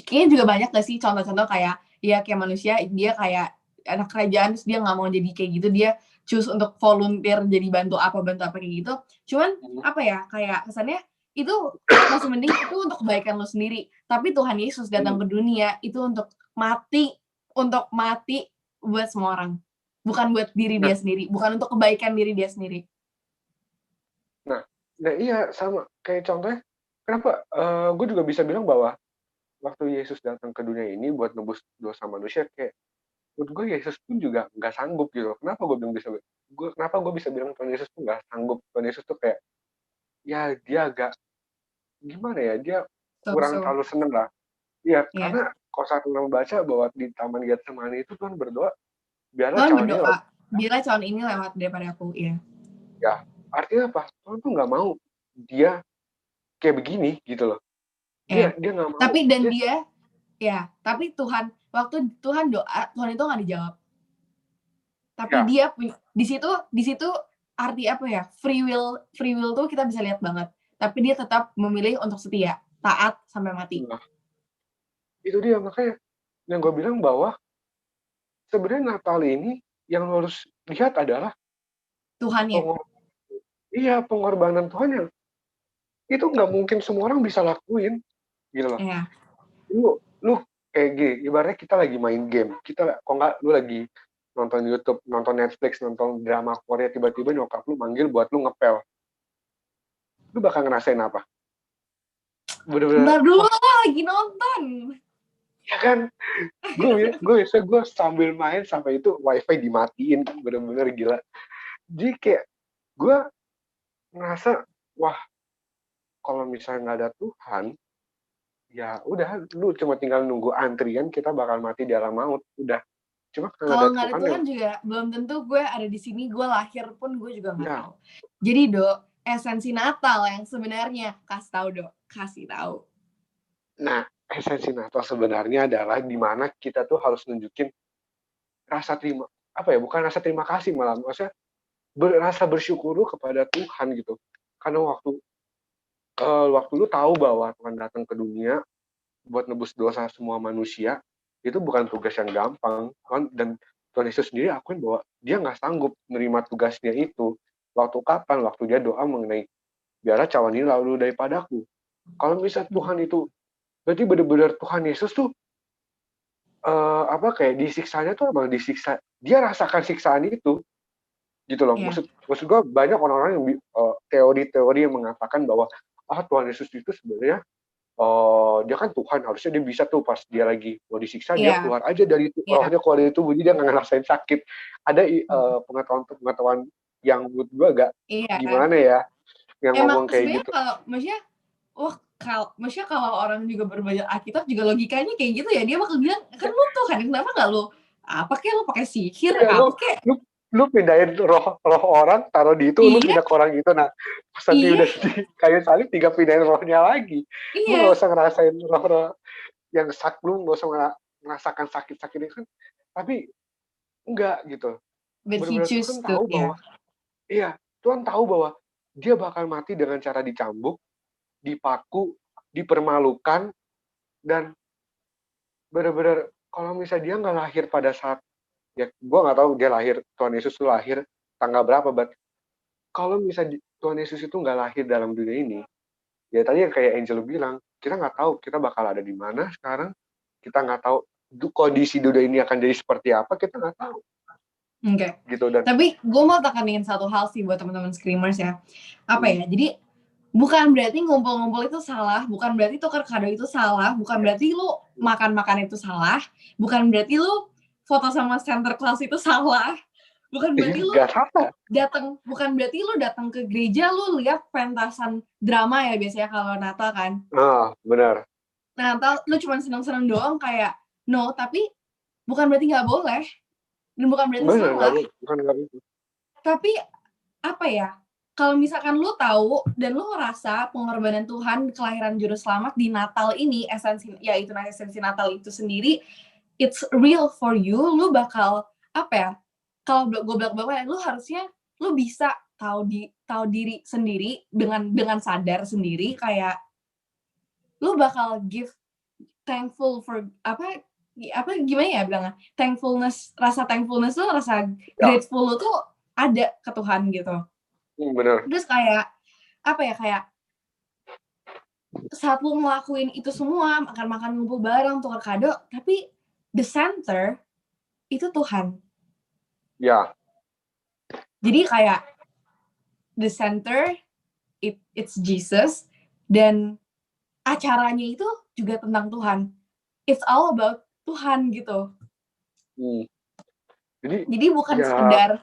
kayaknya juga banyak gak sih contoh-contoh kayak ya kayak manusia dia kayak anak kerajaan terus dia nggak mau jadi kayak gitu, dia choose untuk volunteer jadi bantu apa kayak gitu. Cuman Hmm. apa ya kayak kesannya itu masih mending itu untuk kebaikan lo sendiri. Tapi Tuhan Yesus datang ke dunia itu untuk mati buat semua orang. Bukan buat diri Nah, dia sendiri, bukan untuk kebaikan diri dia sendiri. nah, nah iya sama kayak contohnya. Kenapa gue juga bisa bilang bahwa waktu Yesus datang ke dunia ini buat nebus dosa manusia, kayak menurut gue Yesus pun juga nggak sanggup gitu. Kenapa gue bisa bilang Tuhan Yesus tuh nggak sanggup? Tuhan Yesus tuh kayak ya dia agak gimana ya, dia kurang So, terlalu seneng lah. Iya, ya. karena kalau saat membaca bahwa di Taman Getsemani itu Tuhan berdoa biarlah Tuhan cawan ini berdoa, lewat. biarlah calon ini lewat daripada aku, ya. Ya, artinya apa? Tuhan tuh nggak mau dia kayak begini gitu loh. Ya. Dia nggak mau. Tapi dan Dia dia, ya, tapi waktu Tuhan doa, Tuhan itu nggak dijawab. Tapi ya, dia di situ arti apa ya? Free will tuh kita bisa lihat banget. Tapi dia tetap memilih untuk setia, taat sampai mati. nah, itu dia makanya yang gue bilang bahwa sebenarnya Natal ini yang lo harus lihat adalah Tuhannya. pengor pengorbanan Tuhan yang itu nggak mungkin semua orang bisa lakuin, gitu loh. Ya. Lu kayak gini, ibaratnya kita lagi main game, kok nggak lu lagi nonton YouTube, nonton Netflix, nonton drama Korea, tiba-tiba nyokap lu manggil buat lu ngepel. Lu bakal ngerasain apa? Bener-bener, Bentar dulu, wah, lagi nonton. ya kan? Gue sambil main sampai itu wifi dimatiin, bener-bener gila. Jadi kayak gue ngerasa, wah, kalau misalnya nggak ada Tuhan, ya udah, lu cuma tinggal nunggu antrian, kita bakal mati di alam maut, udah. Cuma karena Kalau ada nggak ada Tuhan yang, Tuhan juga belum tentu gue ada di sini, gue lahir pun gue juga nggak ya, tahu. Jadi Dok, esensi Natal yang sebenarnya kasih tahu Dok, kasih tahu. nah, esensi Natal sebenarnya adalah di mana kita tuh harus nunjukin rasa terima, apa ya, bukan rasa terima kasih malah, maksudnya rasa bersyukur lu kepada Tuhan gitu. Karena waktu lu tahu bahwa Tuhan datang ke dunia buat nebus dosa semua manusia, itu bukan tugas yang gampang kan, dan Tuhan Yesus sendiri akuin bahwa dia nggak sanggup menerima tugasnya itu. Waktu kapan? Waktu dia doa mengenai, biarlah cawan ini lalu daripadaku. Kalau misalnya Tuhan itu, berarti benar-benar Tuhan Yesus tuh, kayak disiksanya tuh emang disiksa, dia rasakan siksaan itu, gitu loh. Iya. Maksud gue banyak orang-orang yang teori-teori yang mengatakan bahwa Tuhan Yesus itu sebenarnya dia kan Tuhan, harusnya dia bisa tuh pas dia lagi mau disiksa, dia Iya. keluar aja dari itu, Iya. rohnya keluar dari tubuh, jadi dia nggak ngerasain sakit. Ada pengetahuan yang menurut gue agak Iya. gimana ya, yang Emang ngomong kayak sebenarnya gitu. kalau maksudnya kalau orang juga berbaca Alkitab juga logikanya kayak gitu ya, dia bakal bilang, "Kan lu Tuhan, kenapa nggak lu apa kek, lu pakai sihir, Iya, apa kek?" lu lu pindahin roh orang, taruh di itu, lu Iya, pindah ke orang itu. Nah, pas nanti iya, udah di kayu salib, tinggal pindahin rohnya lagi. Lu nggak iya. usah ngerasain roh-roh yang lu nggak usah merasakan sakit-sakit itu kan. Tapi enggak gitu. But he Benar-benar choose Tuhan to, tahu ya. bahwa iya, Tuhan tahu bahwa dia bakal mati dengan cara dicambuk, dipaku, dipermalukan, dan benar-benar kalau misalnya dia nggak lahir pada saat, ya gue nggak tahu dia lahir, Tuhan Yesus itu lahir tanggal berapa, kalau misalnya Tuhan Yesus itu nggak lahir dalam dunia ini, ya tadi yang kayak Angel bilang, kita nggak tahu kita bakal ada di mana sekarang, kita nggak tahu kondisi dunia ini akan jadi seperti apa, kita nggak tahu Oke. gitu. Dan Tapi gue mau tekanin satu hal sih buat teman-teman Screamers ya. Apa hmm, ya? Jadi bukan berarti ngumpul-ngumpul itu salah, bukan berarti tukar kado itu salah, bukan berarti lu makan-makan itu salah, bukan berarti lu foto sama Santa Claus itu salah, bukan berarti lu nggak salah. bukan berarti lu datang ke gereja lu lihat pentasan drama ya biasanya kalau Natal kan. Benar. Natal lu cuma seneng-seneng doang kayak no, tapi bukan berarti nggak boleh dan bukan berarti Benar, nggak salah. boleh, bukan nggak boleh. Tapi apa ya? Kalau misalkan lu tahu dan lu ngerasa pengorbanan Tuhan, kelahiran juru selamat di Natal ini, esensi Natal itu sendiri, it's real for you, lu bakal apa ya? Kalau gue bilang bahwa lu harusnya lu bisa tahu diri sendiri dengan sadar sendiri kayak lu bakal give thankful for gimana ya bilangnya? Rasa thankfulness lu, rasa Ya, grateful lu tuh ada ke Tuhan gitu. benar. Terus kayak apa ya, kayak saat lu ngelakuin itu semua, makan-makan, ngumpul bareng, tukar kado, tapi the center itu Tuhan. Ya, Jadi kayak the center it's Jesus, dan acaranya itu juga tentang Tuhan. It's all about Tuhan gitu. Jadi ya,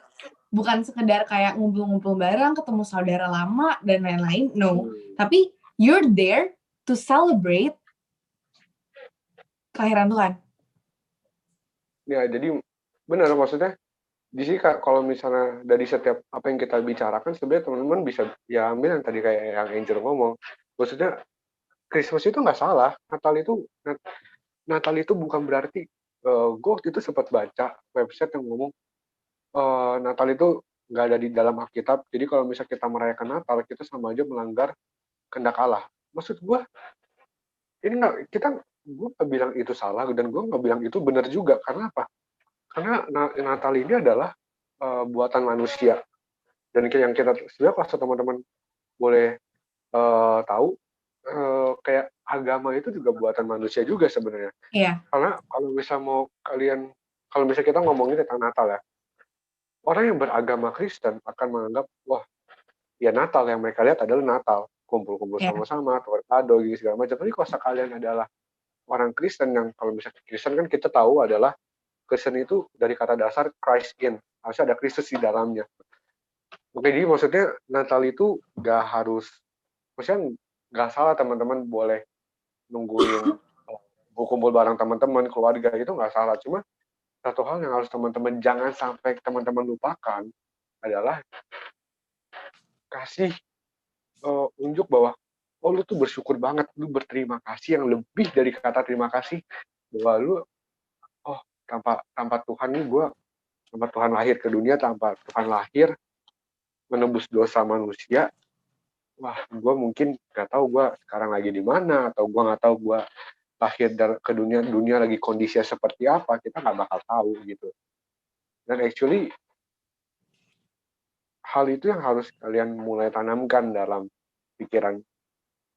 bukan sekedar kayak ngumpul-ngumpul bareng, ketemu saudara lama dan lain-lain, no. Tapi you're there to celebrate kelahiran Tuhan. ya, jadi benar, maksudnya di sini kalau misalnya dari setiap apa yang kita bicarakan, sebenarnya teman-teman bisa ya ambil yang tadi kayak yang Angel ngomong. Maksudnya Christmas itu nggak salah, Natal itu bukan berarti, gue waktu itu sempat baca website yang ngomong, Natal itu nggak ada di dalam Alkitab, jadi kalau misalnya kita merayakan Natal, kita sama aja melanggar kehendak Allah. Maksud gue, ini gue nggak bilang itu salah, dan gue nggak bilang itu benar juga. Karena apa? Karena Natal ini adalah buatan manusia. Dan yang kita sebenarnya kalau teman-teman boleh tahu, kayak agama itu juga buatan manusia juga sebenarnya. Iya. Karena kalau misalnya kita ngomongin tentang Natal ya, orang yang beragama Kristen akan menganggap, wah, ya Natal yang mereka lihat adalah Natal, kumpul-kumpul Iya. sama-sama, tukar kado, gitu segala macam. Tapi kalau kalian adalah orang Kristen, yang kalau misalnya Kristen kan kita tahu adalah Kristen itu dari kata dasar Christ in, harusnya ada Kristus di dalamnya. Oke, jadi maksudnya Natal itu maksudnya nggak salah teman-teman boleh nungguin kumpul bareng teman-teman, keluarga, itu nggak salah. Cuma satu hal yang harus teman-teman jangan sampai teman-teman lupakan adalah kasih unjuk bahwa lu tuh bersyukur banget, lu berterima kasih yang lebih dari kata terima kasih, bahwa lu tanpa Tuhan nih tanpa Tuhan lahir ke dunia, tanpa Tuhan lahir menebus dosa manusia, wah gue mungkin nggak tahu gue sekarang lagi di mana, atau gue nggak tahu gue lahir ke dunia lagi kondisinya seperti apa, kita nggak bakal tahu gitu. Dan actually hal itu yang harus kalian mulai tanamkan dalam pikiran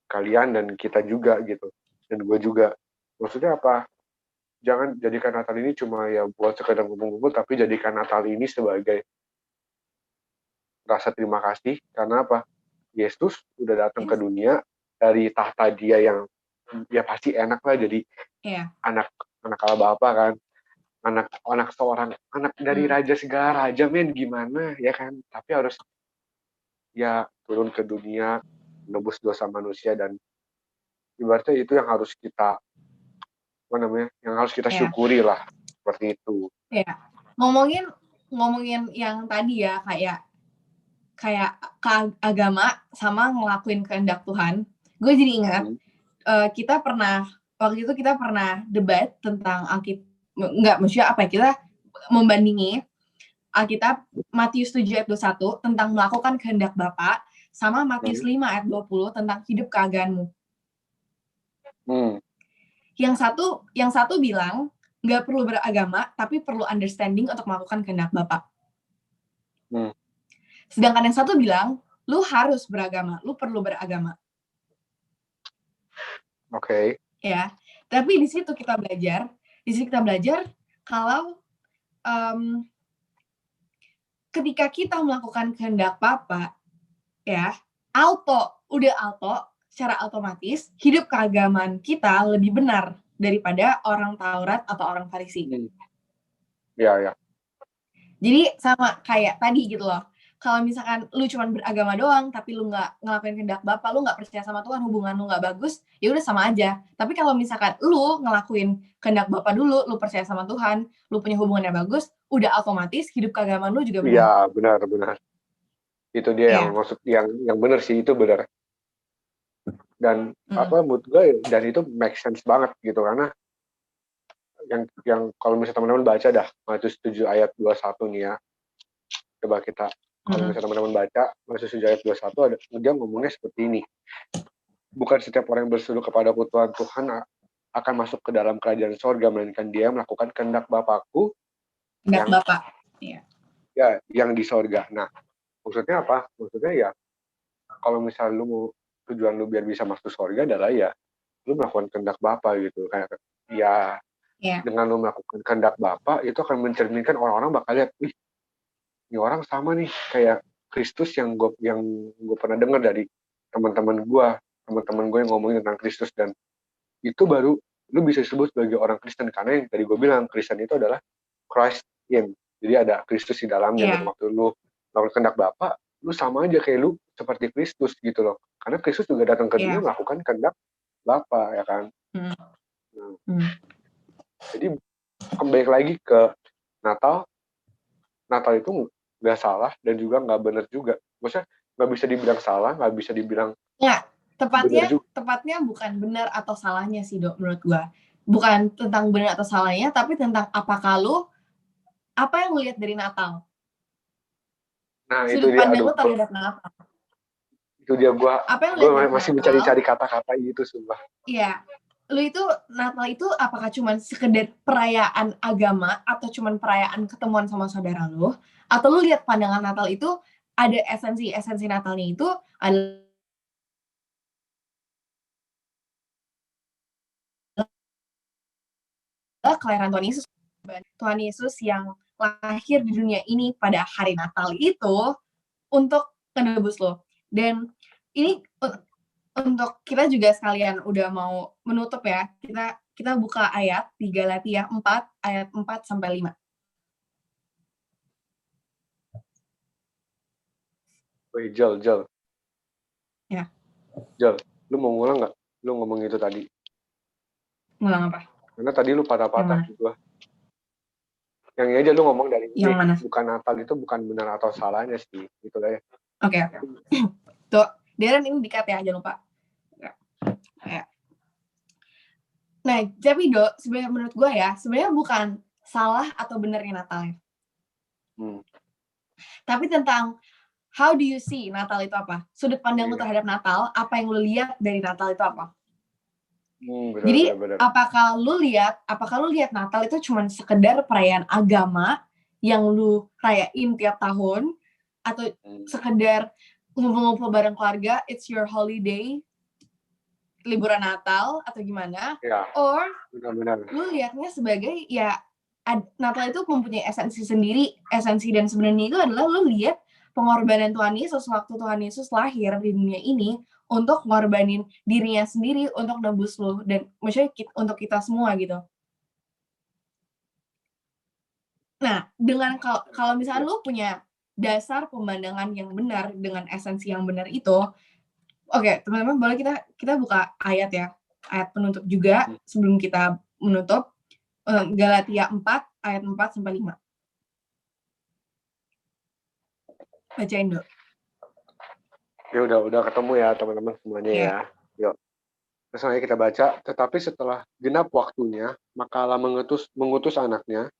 kalian dan kita juga gitu. Dan gue juga. Maksudnya apa? Jangan jadikan Natal ini cuma ya buat sekedar kumpul-kumpul, tapi jadikan Natal ini sebagai rasa terima kasih. Karena apa? Yesus udah datang ke dunia dari tahta dia yang ya pasti enak lah jadi anak Allah Bapa kan. Anak seorang anak dari raja segala raja, men, gimana ya kan, tapi harus ya turun ke dunia menebus dosa manusia, dan ibaratnya itu yang harus kita yang harus kita syukuri lah, seperti itu. Ngomongin yang tadi ya, kayak agama sama ngelakuin kehendak Tuhan, gue jadi ingat waktu itu kita pernah debat tentang kita membandingi Alkitab Matius 7 ayat 21 tentang melakukan kehendak Bapa sama Matius 5 ayat 20 tentang hidup keagaanmu. Yang satu bilang nggak perlu beragama tapi perlu understanding untuk melakukan kehendak Bapa. Sedangkan yang satu bilang lu harus beragama, lu perlu beragama. Oke. Ya, tapi di situ kita belajar kalau ketika kita melakukan kehendak Bapa, ya, secara otomatis hidup keagamaan kita lebih benar daripada orang Taurat atau orang Farisi. Ya. Jadi sama kayak tadi gitu loh. Kalau misalkan lu cuma beragama doang, tapi lu nggak ngelakuin kehendak Bapa, lu nggak percaya sama Tuhan, hubungan lu nggak bagus, ya udah sama aja. Tapi kalau misalkan lu ngelakuin kehendak Bapa dulu, lu percaya sama Tuhan, lu punya hubungan yang bagus, udah otomatis hidup keagamaan lu juga benar. Iya, benar. Itu dia yang maksud yang benar sih, itu benar. Dan menurut gue dan itu make sense banget gitu, karena yang kalau misalnya teman-teman baca dah Matius 7 ayat 21 nih ya. Coba kita kalau misalnya teman-teman baca Matius 7 ayat 21, dia ngomongnya seperti ini. Bukan setiap orang yang berseru kepadaku Tuhan akan masuk ke dalam kerajaan sorga, melainkan dia melakukan kehendak Bapakku yang Bapa. Iya. Ya, yang di sorga. Nah, maksudnya apa? Maksudnya ya kalau misalnya lu mau tujuan lu biar bisa masuk sorga adalah ya lu melakukan kehendak Bapa gitu. Kayak dengan lu melakukan kehendak Bapa itu akan mencerminkan orang-orang bakal lihat, wih, ini orang sama nih kayak Kristus yang gue pernah dengar dari teman-teman gue yang ngomongin tentang Kristus, dan itu baru lu bisa disebut sebagai orang Kristen, karena yang tadi gue bilang Kristen itu adalah Christ in, jadi ada Kristus di dalamnya. Dan waktu lu melakukan kehendak Bapa, lu sama aja kayak lu seperti Kristus gitu loh, karena Kristus juga datang ke dunia melakukan kehendak Bapa, ya kan. Jadi kembali lagi ke Natal itu nggak salah dan juga nggak benar juga. Maksudnya nggak bisa dibilang salah, nggak bisa dibilang tepatnya bukan benar atau salahnya sih, Dok, menurut gua. Bukan tentang benar atau salahnya, tapi tentang apa yang lu lihat dari Natal. Nah, sudut pandang lu terhadap Natal. Itu dia, gua masih mencari-cari kata-kata itu, sumpah. Iya. Lu itu Natal itu apakah cuma sekedar perayaan agama atau cuma perayaan ketemuan sama saudara lu, atau lu lihat pandangan Natal itu ada esensi Natalnya itu adalah kelahiran Tuhan Yesus yang lahir di dunia ini pada hari Natal itu untuk menebus lo. Dan ini untuk kita juga sekalian udah mau menutup ya, kita buka ayat di Galatia 4 ayat 4 sampai 5. Wih, Jel. Ya. Jel, lu mau ngulang nggak? Lu ngomong itu tadi. Ngulang apa? Karena tadi lu patah-patah gua. Yang ini aja lu ngomong dari ini. Bukan Natal itu bukan benar atau salahnya sih, gitu lah ya. Oke. Tuh, Darren ini di-cut ya, jangan lupa. Nah, tapi Dok, sebenarnya menurut gue ya, sebenarnya bukan salah atau benernya Natalnya. Tapi tentang how do you see Natal itu apa? Sudut pandang lu terhadap Natal, apa yang lu lihat dari Natal itu apa? Jadi, apakah lu lihat Natal itu cuma sekedar perayaan agama yang lu rayain tiap tahun, atau sekedar ngumpul-ngumpul bareng keluarga, it's your holiday, liburan Natal atau gimana, Ya, or benar-benar. lu liatnya sebagai ya Natal itu mempunyai esensi sendiri, esensi dan sebenarnya itu adalah lu lihat pengorbanan Tuhan Yesus waktu Tuhan Yesus lahir di dunia ini untuk ngorbanin dirinya sendiri untuk nebus lu dan maksudnya untuk kita semua gitu. Nah, dengan kalau misalnya lu punya dasar pemandangan yang benar dengan esensi yang benar itu, oke, teman-teman boleh kita buka ayat ya, ayat penutup juga sebelum kita menutup. Galatia 4 ayat 4 sampai 5. Bacain dulu. Ya udah ketemu ya teman-teman semuanya ya. Yuk. Misalnya kita baca, tetapi setelah genap waktunya, maka Allah mengutus anaknya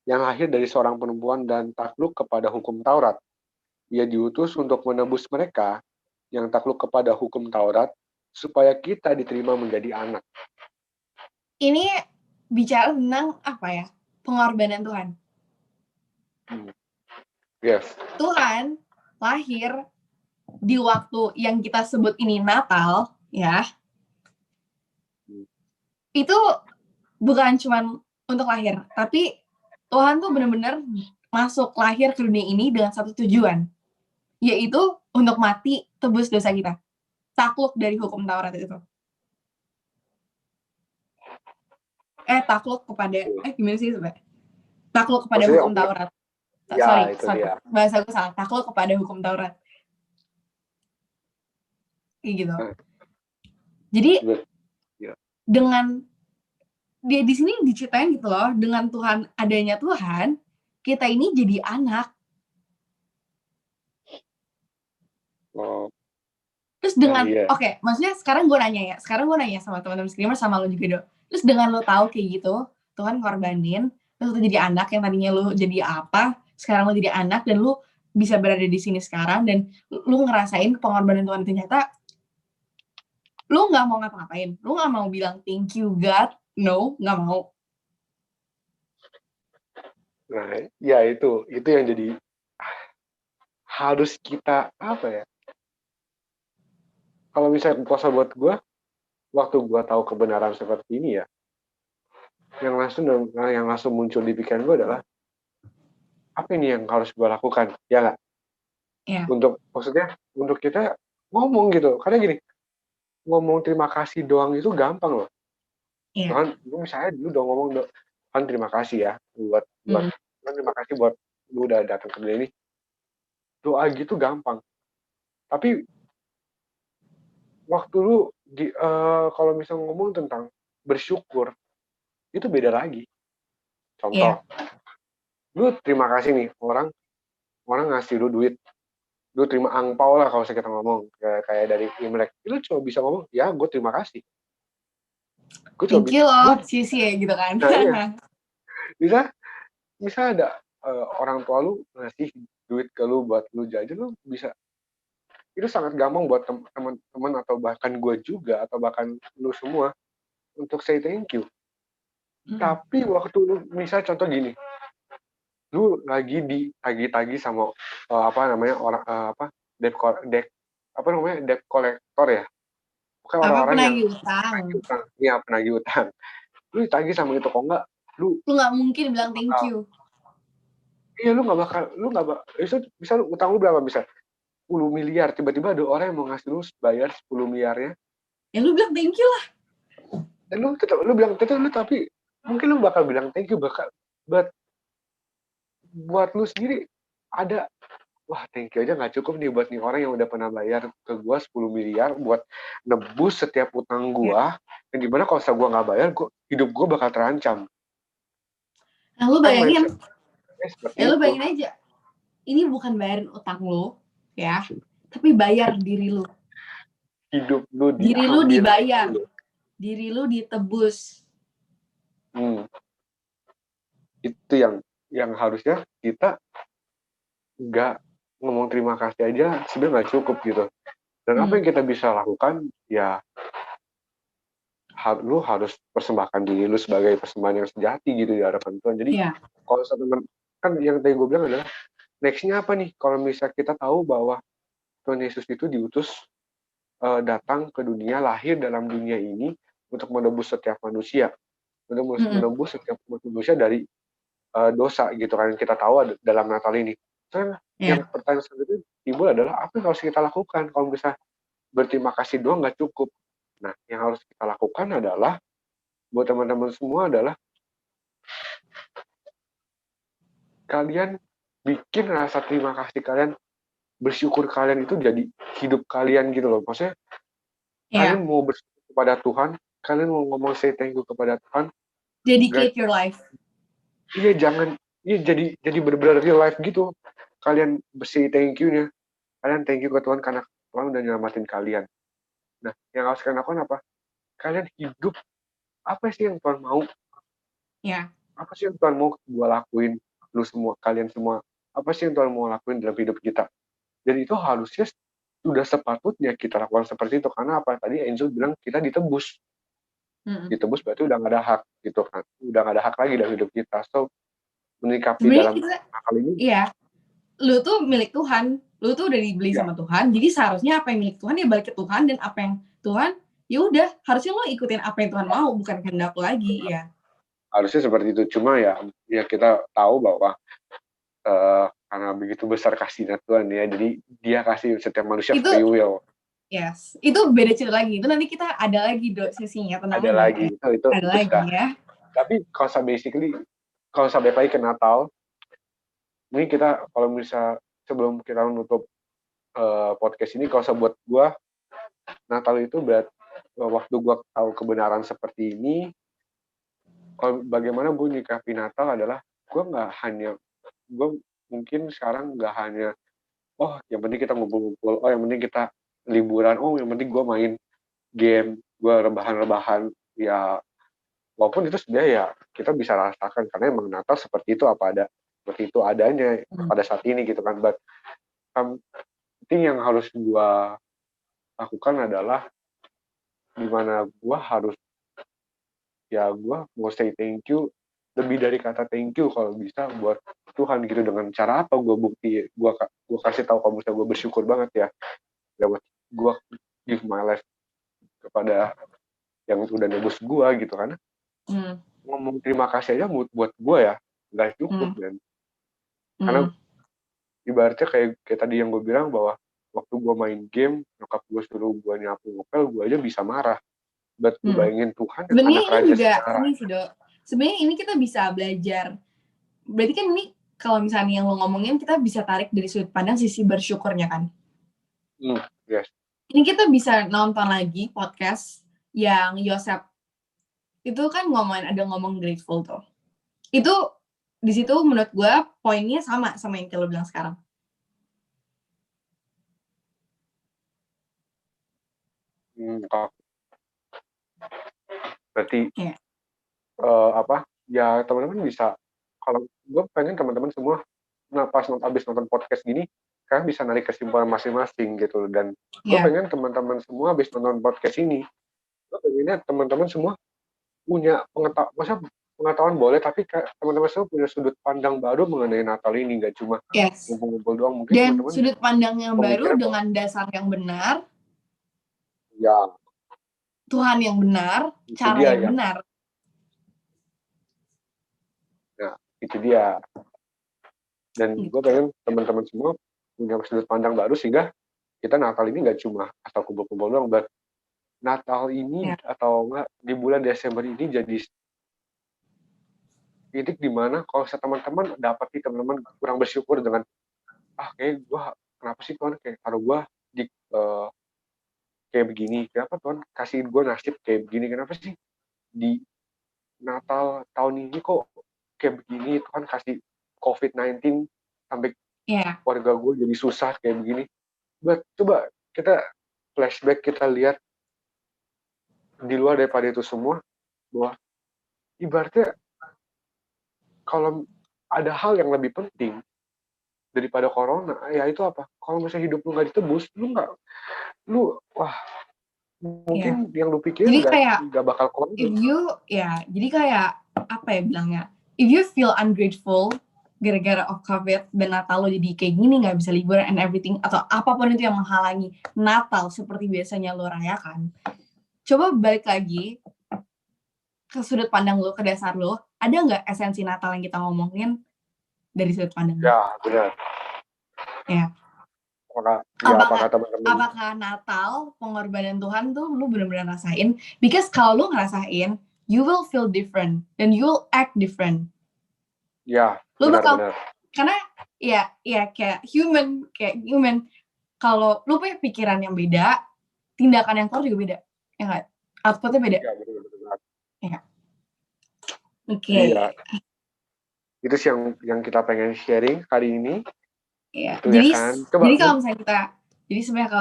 yang lahir dari seorang perempuan dan takluk kepada hukum Taurat. Ia diutus untuk menebus mereka yang takluk kepada hukum Taurat, supaya kita diterima menjadi anak. Ini bicara tentang apa ya? Pengorbanan Tuhan. Yes. Tuhan lahir di waktu yang kita sebut ini Natal, ya. Itu bukan cuma untuk lahir, tapi Tuhan tuh benar-benar masuk lahir ke dunia ini dengan satu tujuan, yaitu untuk mati tebus dosa kita, takluk dari hukum Taurat itu. Takluk kepada gimana sih sebenarnya? Takluk kepada maksudnya, hukum Taurat. Ya, sorry, dia. bahasa gue salah. Takluk kepada hukum Taurat. Kayak gitu. Jadi dengan dia di sini diceritain gitu loh, dengan Tuhan, adanya Tuhan, kita ini jadi anak. Terus dengan oke, maksudnya sekarang gue nanya sama teman-teman streamer sama lo juga dong. Terus dengan lo tahu kayak gitu, Tuhan ngorbanin, terus lo jadi anak yang tadinya lo jadi apa, sekarang lo jadi anak dan lo bisa berada di sini sekarang dan lo ngerasain pengorbanan Tuhan, ternyata lo nggak mau ngapa-ngapain, lo nggak mau bilang thank you God, no, nggak mau. Nah, ya itu yang jadi harus kita apa ya? Kalau misalnya puasa buat gue, waktu gue tahu kebenaran seperti ini ya, yang langsung muncul di pikiran gue adalah apa ini yang harus gue lakukan, ya nggak? Yeah. Maksudnya untuk kita ngomong gitu, karena gini, ngomong terima kasih doang itu gampang loh. Yeah. Kan, misalnya dulu udah ngomong kan terima kasih ya buat terima kasih buat lu udah datang ke dunia ini. Doa gitu gampang. Tapi waktu lu kalau misalnya ngomong tentang bersyukur itu beda lagi. Contoh, lu terima kasih nih orang ngasih lu duit, lu terima angpau lah kalau kita ngomong kayak dari Imlek, lu cuma bisa ngomong ya gue terima kasih. Thank you loh, sia-sia gitu kan. Nah, iya. Bisa ada orang tua lu ngasih duit ke lu buat lu jajan, lu bisa, itu sangat gampang buat teman-teman atau bahkan gue juga atau bahkan lu semua untuk say thank you. Tapi waktu lu misal contoh gini, lu lagi ditagi-tagi sama debt collector ya, bukan orang-orang yang penagih utang. Lu ditagi sama itu, kok enggak lu nggak mungkin bilang thank you. Iya, lu nggak bakal bisa lu utang lu berapa, bisa 10 miliar, tiba-tiba ada orang yang mau ngasih lu bayar 10 miliarnya. Ya lu bilang thank you lah. Dan lu bilang thank you, tapi mungkin lu bakal bilang thank you buat lu sendiri ada, wah thank you aja nggak cukup nih buat nih orang yang udah pernah bayar ke gua 10 miliar buat nebus setiap utang gua. Dan gimana kalau gua nggak bayar, hidup gua bakal terancam. Nah, lu bayangin. Lu bayangin aja. Ini bukan bayarin utang lu, ya, tapi bayar diri lu. Hidup lu diri lu dibayar. Diri lu ditebus. Itu yang harusnya kita nggak ngomong terima kasih aja sebenarnya nggak cukup gitu. Dan apa yang kita bisa lakukan ya, lu harus persembahkan diri lu sebagai persembahan yang sejati gitu di hadapan Tuhan. Jadi kalau kan yang tadi gue bilang adalah nextnya apa nih kalau misalnya kita tahu bahwa Tuhan Yesus itu diutus datang ke dunia, lahir dalam dunia ini untuk menebus setiap manusia, untuk menebus setiap manusia dari dosa gitu kan, kita tahu dalam Natal ini. Kan yang pertanyaan selanjutnya timbul adalah apa yang harus kita lakukan kalau bisa berterima kasih doang nggak cukup. Nah, yang harus kita lakukan adalah buat teman-teman semua adalah kalian bikin rasa terima kasih kalian, bersyukur kalian itu jadi hidup kalian gitu loh. Maksudnya kalian mau bersyukur kepada Tuhan, kalian mau ngomong say thank you kepada Tuhan. Dedicate your life. Iya, jangan, jadi benar-benar real life gitu. Kalian say thank you-nya. Kalian thank you ke Tuhan karena Tuhan udah nyelamatin kalian. Nah, yang harus kalian lakukan apa? Kalian hidup, apa sih yang Tuhan mau? Apa sih yang Tuhan mau gue lakuin? Lu semua, kalian semua. Apa sih yang Tuhan mau lakuin dalam hidup kita? Dan itu harusnya sudah sepatutnya kita lakukan seperti itu. Karena apa? Tadi Enzo bilang kita ditebus. Ditebus berarti udah gak ada hak gitu kan. Udah gak ada hak lagi dalam hidup kita. So, menikapi dalam hal ini. Iya. Lu tuh milik Tuhan, lu tuh udah dibeli sama Tuhan, jadi seharusnya apa yang milik Tuhan ya balik ke Tuhan, dan apa yang Tuhan, ya udah harusnya lo ikutin apa yang Tuhan mau, bukan kehendak lagi ya. Harusnya seperti itu, cuma ya kita tahu bahwa karena begitu besar kasihnya Tuhan ya, jadi dia kasih setiap manusia free will. Yes, itu beda cerita lagi, itu nanti kita ada lagi sesinya, tenang ada lagi, itu ada lagi ya. Tapi kalau sampai lagi ke Natal, ini kita kalau misalnya sebelum kita menutup podcast ini, kalau buat gue Natal itu waktu gue tahu kebenaran seperti ini, kalau bagaimana gue nyikapi Natal adalah gue mungkin sekarang nggak hanya yang penting kita ngumpul-ngumpul, yang penting kita liburan, yang penting gue main game, gue rebahan ya, walaupun itu sebenarnya ya kita bisa rasakan karena emang Natal seperti itu seperti itu adanya pada saat ini gitu kan. But penting yang harus gue lakukan adalah dimana gue mau say thank you, lebih dari kata thank you kalau bisa buat Tuhan gitu. Dengan cara apa gue kasih tahu kalau misalnya gue bersyukur banget ya gue give my life kepada yang udah nebus gue gitu kan. Ngomong terima kasih aja buat gue ya nggak cukup kan. Karena ibaratnya kayak tadi yang gue bilang bahwa waktu gue main game, nyokap gue suruh gue nyapu ngepel, gue aja bisa marah. Buat gue bayangin Tuhan yang anak raja secara. Sebenarnya ini kita bisa belajar. Berarti kan ini kalau misalnya yang lo ngomongin, kita bisa tarik dari sudut pandang sisi bersyukurnya kan. Yes. Ini kita bisa nonton lagi podcast yang Yosef itu kan ngomong grateful tuh. Itu di situ menurut gue poinnya sama yang lo bilang sekarang. Berarti ya teman-teman bisa, kalau gue pengen teman-teman semua pas abis nonton podcast gini kalian bisa narik kesimpulan masing-masing gitu. Dan gue pengen teman-teman semua abis nonton podcast ini, gue pengennya teman-teman semua punya pengetahuan boleh, tapi teman-teman semua punya sudut pandang baru mengenai Natal ini, nggak cuma ngumpul-ngumpul doang. Mungkin dan teman-teman sudut pandang yang baru dengan dasar yang benar, ya Tuhan yang benar, cara yang benar. Nah, itu dia. Dan gue pengen teman-teman semua punya sudut pandang baru sehingga kita Natal ini nggak cuma asal kumpul-kumpul doang, but Natal ini atau enggak di bulan Desember ini jadi titik di mana kalau teman-teman dapat teman-teman kurang bersyukur dengan kayak gue kenapa sih Tuhan kayak kalau gue di kayak begini, kenapa Tuhan kasih gue nasib kayak begini, kenapa sih di Natal tahun ini kok kayak begini, Tuhan kasih COVID-19 sampai keluarga gue jadi susah kayak begini. Coba kita flashback, kita lihat di luar daripada itu semua, bahwa ibaratnya kalau ada hal yang lebih penting daripada corona, ya itu apa? Kalau misalnya hidup lu nggak ditebus, mungkin yang lu pikirin nggak bakal corona. Jadi kayak apa ya bilangnya? If you feel ungrateful gara-gara of COVID dan Natal lo jadi kayak gini, nggak bisa liburan and everything, atau apapun itu yang menghalangi Natal seperti biasanya lo rayakan, coba balik lagi ke sudut pandang lo, ke dasar lo, ada nggak esensi Natal yang kita ngomongin dari sudut pandang lo? Ya, benar. Ya. Apakah teman-teman Apakah Natal, pengorbanan Tuhan tuh lu benar-benar rasain? Because kalau lu ngerasain, you will feel different dan you will act different. ya Lu bakal, benar. karena ya kayak human. Kalau lu punya pikiran yang beda, tindakan yang keluar juga beda, ya nggak? Outputnya beda. Ya, benar. Ya. Oke. Iya. Itu sih yang kita pengen sharing kali ini. Iya. Itu Jadi, ya kan. jadi kalau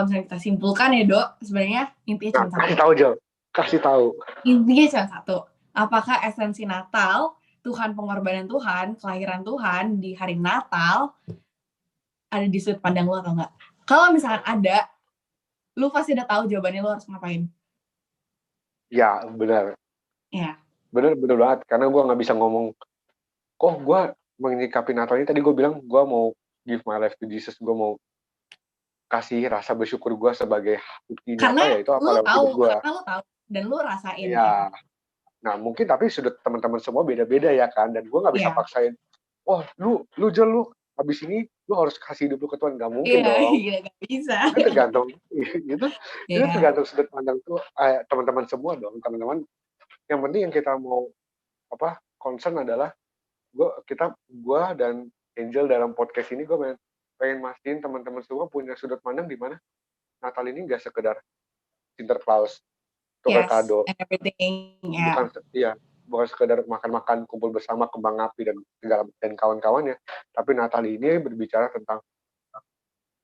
misalnya kita simpulkan ya, Dok, sebenarnya intinya cuma satu. Kasih tahu, Jo. Kasih tahu. Intinya cuma satu. Apakah esensi Natal, Tuhan, pengorbanan Tuhan, kelahiran Tuhan di hari Natal ada di sudut pandang lo atau enggak? Kalau misalkan ada, lu pasti udah tahu jawabannya lo harus ngapain. Ya, benar. Ya. Benar banget. Karena gue nggak bisa ngomong, kok gue menyikapi Natal ini, tadi gue bilang gue mau give my life to Jesus, gue mau kasih rasa bersyukur gue sebagai bukti Natal, ya itu apa lewat hidup gue. Karena lu tahu dan lu rasain. Ya. Nah, mungkin tapi sudut teman-teman semua beda-beda ya kan, dan gue nggak bisa paksain, oh lu habis ini lu harus kasih hidup lu ke Tuhan, nggak mungkin dong. Iya, nggak bisa. Itu tergantung itu tergantung sudut pandang tuh teman-teman semua dong. Teman-teman, yang penting yang kita mau concern adalah gue dan Angel dalam podcast ini, gue pengen mastiin teman-teman semua punya sudut pandang di mana Natal ini nggak sekedar Sinterklaas, tukar kado, bukan sekedar makan-makan, kumpul bersama, kembang api dan kawan-kawannya, tapi Natal ini berbicara tentang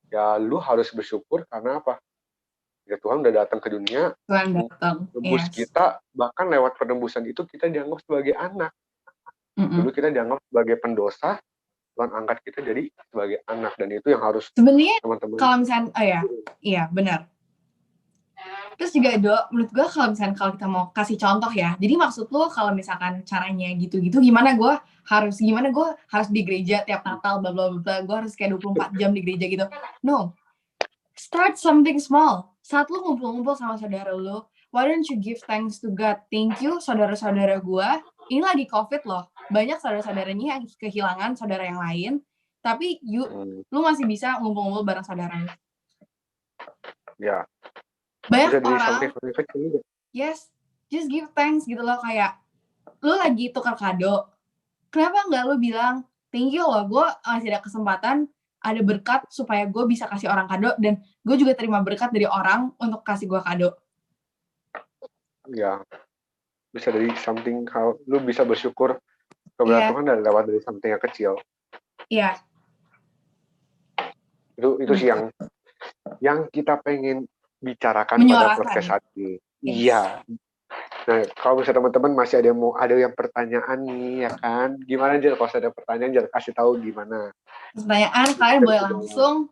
ya lu harus bersyukur karena apa? Ya Tuhan udah datang ke dunia, menebus kita, bahkan lewat penebusan itu kita dianggap sebagai anak. Dulu kita dianggap sebagai pendosa, Tuhan angkat kita jadi sebagai anak, dan itu yang harus sebenarnya teman-teman. Kalau misalnya, iya benar. Terus juga Dok, menurut gue kalau kita mau kasih contoh ya, jadi maksud lo kalau misalkan caranya gitu-gitu, gimana gue harus di gereja tiap Natal, bla bla bla, gue harus kayak 24 jam di gereja gitu. No, start something small. Saat lo ngumpul-ngumpul sama saudara lo, why don't you give thanks to God? Thank you saudara-saudara gue, ini lagi COVID loh, banyak saudara-saudaranya yang kehilangan saudara yang lain, tapi lu masih bisa ngumpul-ngumpul bareng saudara lo. Ya. Banyak orang, yes, just give thanks gitu loh, kayak lu lagi tukar kado, kenapa nggak lu bilang thank you loh, gue masih ada kesempatan, ada berkat supaya gue bisa kasih orang kado, dan gue juga terima berkat dari orang untuk kasih gue kado. Ya, bisa dari something, kalau lu bisa bersyukur kepada Tuhan dan lewat dari something yang kecil. Iya. Itu sih yang kita pengen bicarakan pada podcast saat ini. Iya. Nah, kalau misalnya teman-teman masih ada yang pertanyaan nih, ya kan? Gimana aja kalau ada pertanyaan, jangan kasih tahu gimana. Pertanyaan kalian boleh langsung,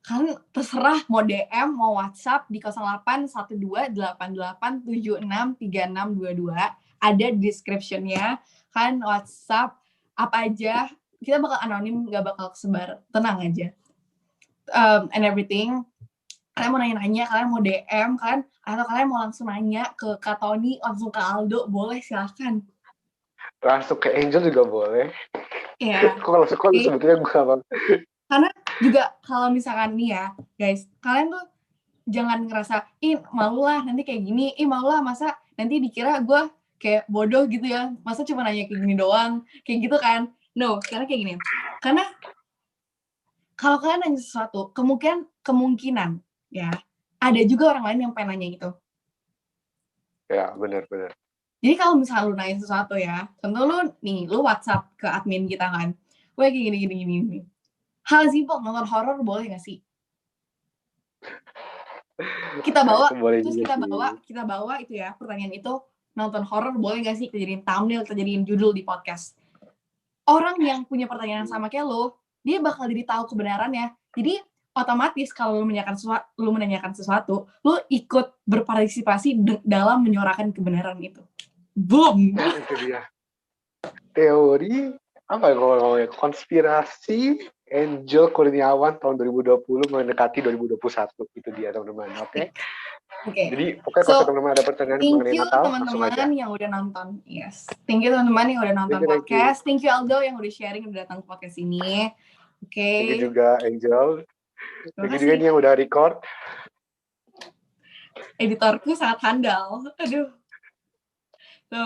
kan terserah mau DM, mau WhatsApp di 081288763622. Ada description-nya, kan WhatsApp apa aja. Kita bakal anonim, nggak bakal kesebar. Tenang aja. And everything. Kalian mau nanya-nanya, kalian mau DM kan, atau kalian mau langsung nanya ke Kak Tony, langsung ke Aldo, boleh silahkan. Langsung ke Angel juga boleh. Iya. Kalau sebetulnya gue apa? Karena juga kalau misalkan nih ya, guys, kalian tuh jangan ngerasa, malu lah nanti kayak gini, malu lah masa nanti dikira gue kayak bodoh gitu ya, masa cuma nanya kayak gini doang, kayak gitu kan. No, karena kayak gini. Karena kalau kalian nanya sesuatu, kemungkinan ya, ada juga orang lain yang pengen nanya itu. Ya, benar. Jadi kalau misalnya lu nanya sesuatu ya, contoh lu WhatsApp ke admin kita kan, gue kayak gini. Hal simpel, nonton horor boleh gak sih? Kita bawa itu ya, pertanyaan itu, nonton horor boleh gak sih? Kita jadiin thumbnail, kita jadiin judul di podcast. Orang yang punya pertanyaan sama kayak lo, dia bakal jadi tahu kebenarannya. Jadi otomatis kalau lu menanyakan sesuatu, lu ikut berpartisipasi dalam menyuarakan kebenaran itu. Boom. Nah, itu dia. Teori apa ya ngomongnya, konspirasi Angel Kurniawan tahun 2020 mendekati 2021. Itu dia teman-teman, oke? Oke. Jadi pokoknya kalau So, teman-teman ada pertanyaan thank mengenai you Natal, langsung aja. teman-teman yang udah nonton. Yes. Thank you teman-teman yang udah nonton Thank you. podcast. Thank you Aldo yang udah sharing, udah datang ke podcast ini. Oke. Thank you juga Angel. Terima Thank you kasih. juga ini yang udah record. Editorku sangat handal. Aduh. So,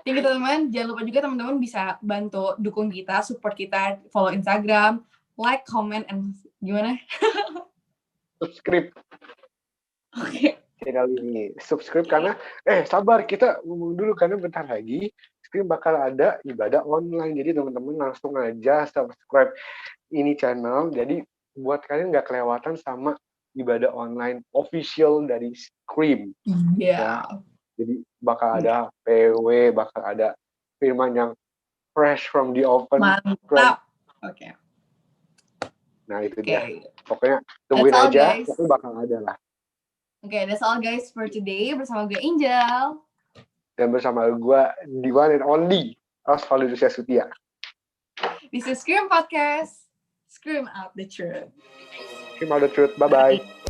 thank you teman-teman. Jangan lupa juga teman-teman bisa bantu dukung kita, support kita, follow Instagram, like, comment, and gimana? Subscribe Oke. channel ini. Subscribe karena, sabar, kita ngomong dulu karena bentar lagi Scream bakal ada ibadah online. Jadi teman-teman langsung aja subscribe ini channel. Jadi buat kalian nggak kelewatan sama ibadah online official dari Scream. Iya. Ya. Jadi bakal ada PW, bakal ada firman yang fresh from the oven. Mantap. Oke. Nah itu dia. Pokoknya tungguin That's all, aja, guys. tapi bakal ada lah. Oke, that's all guys for today. Bersama gue Angel. Dan bersama gue, the one and only, Osvaldo Sutia. This is Scream Podcast. Scream out the truth. Scream out the truth. Bye-bye.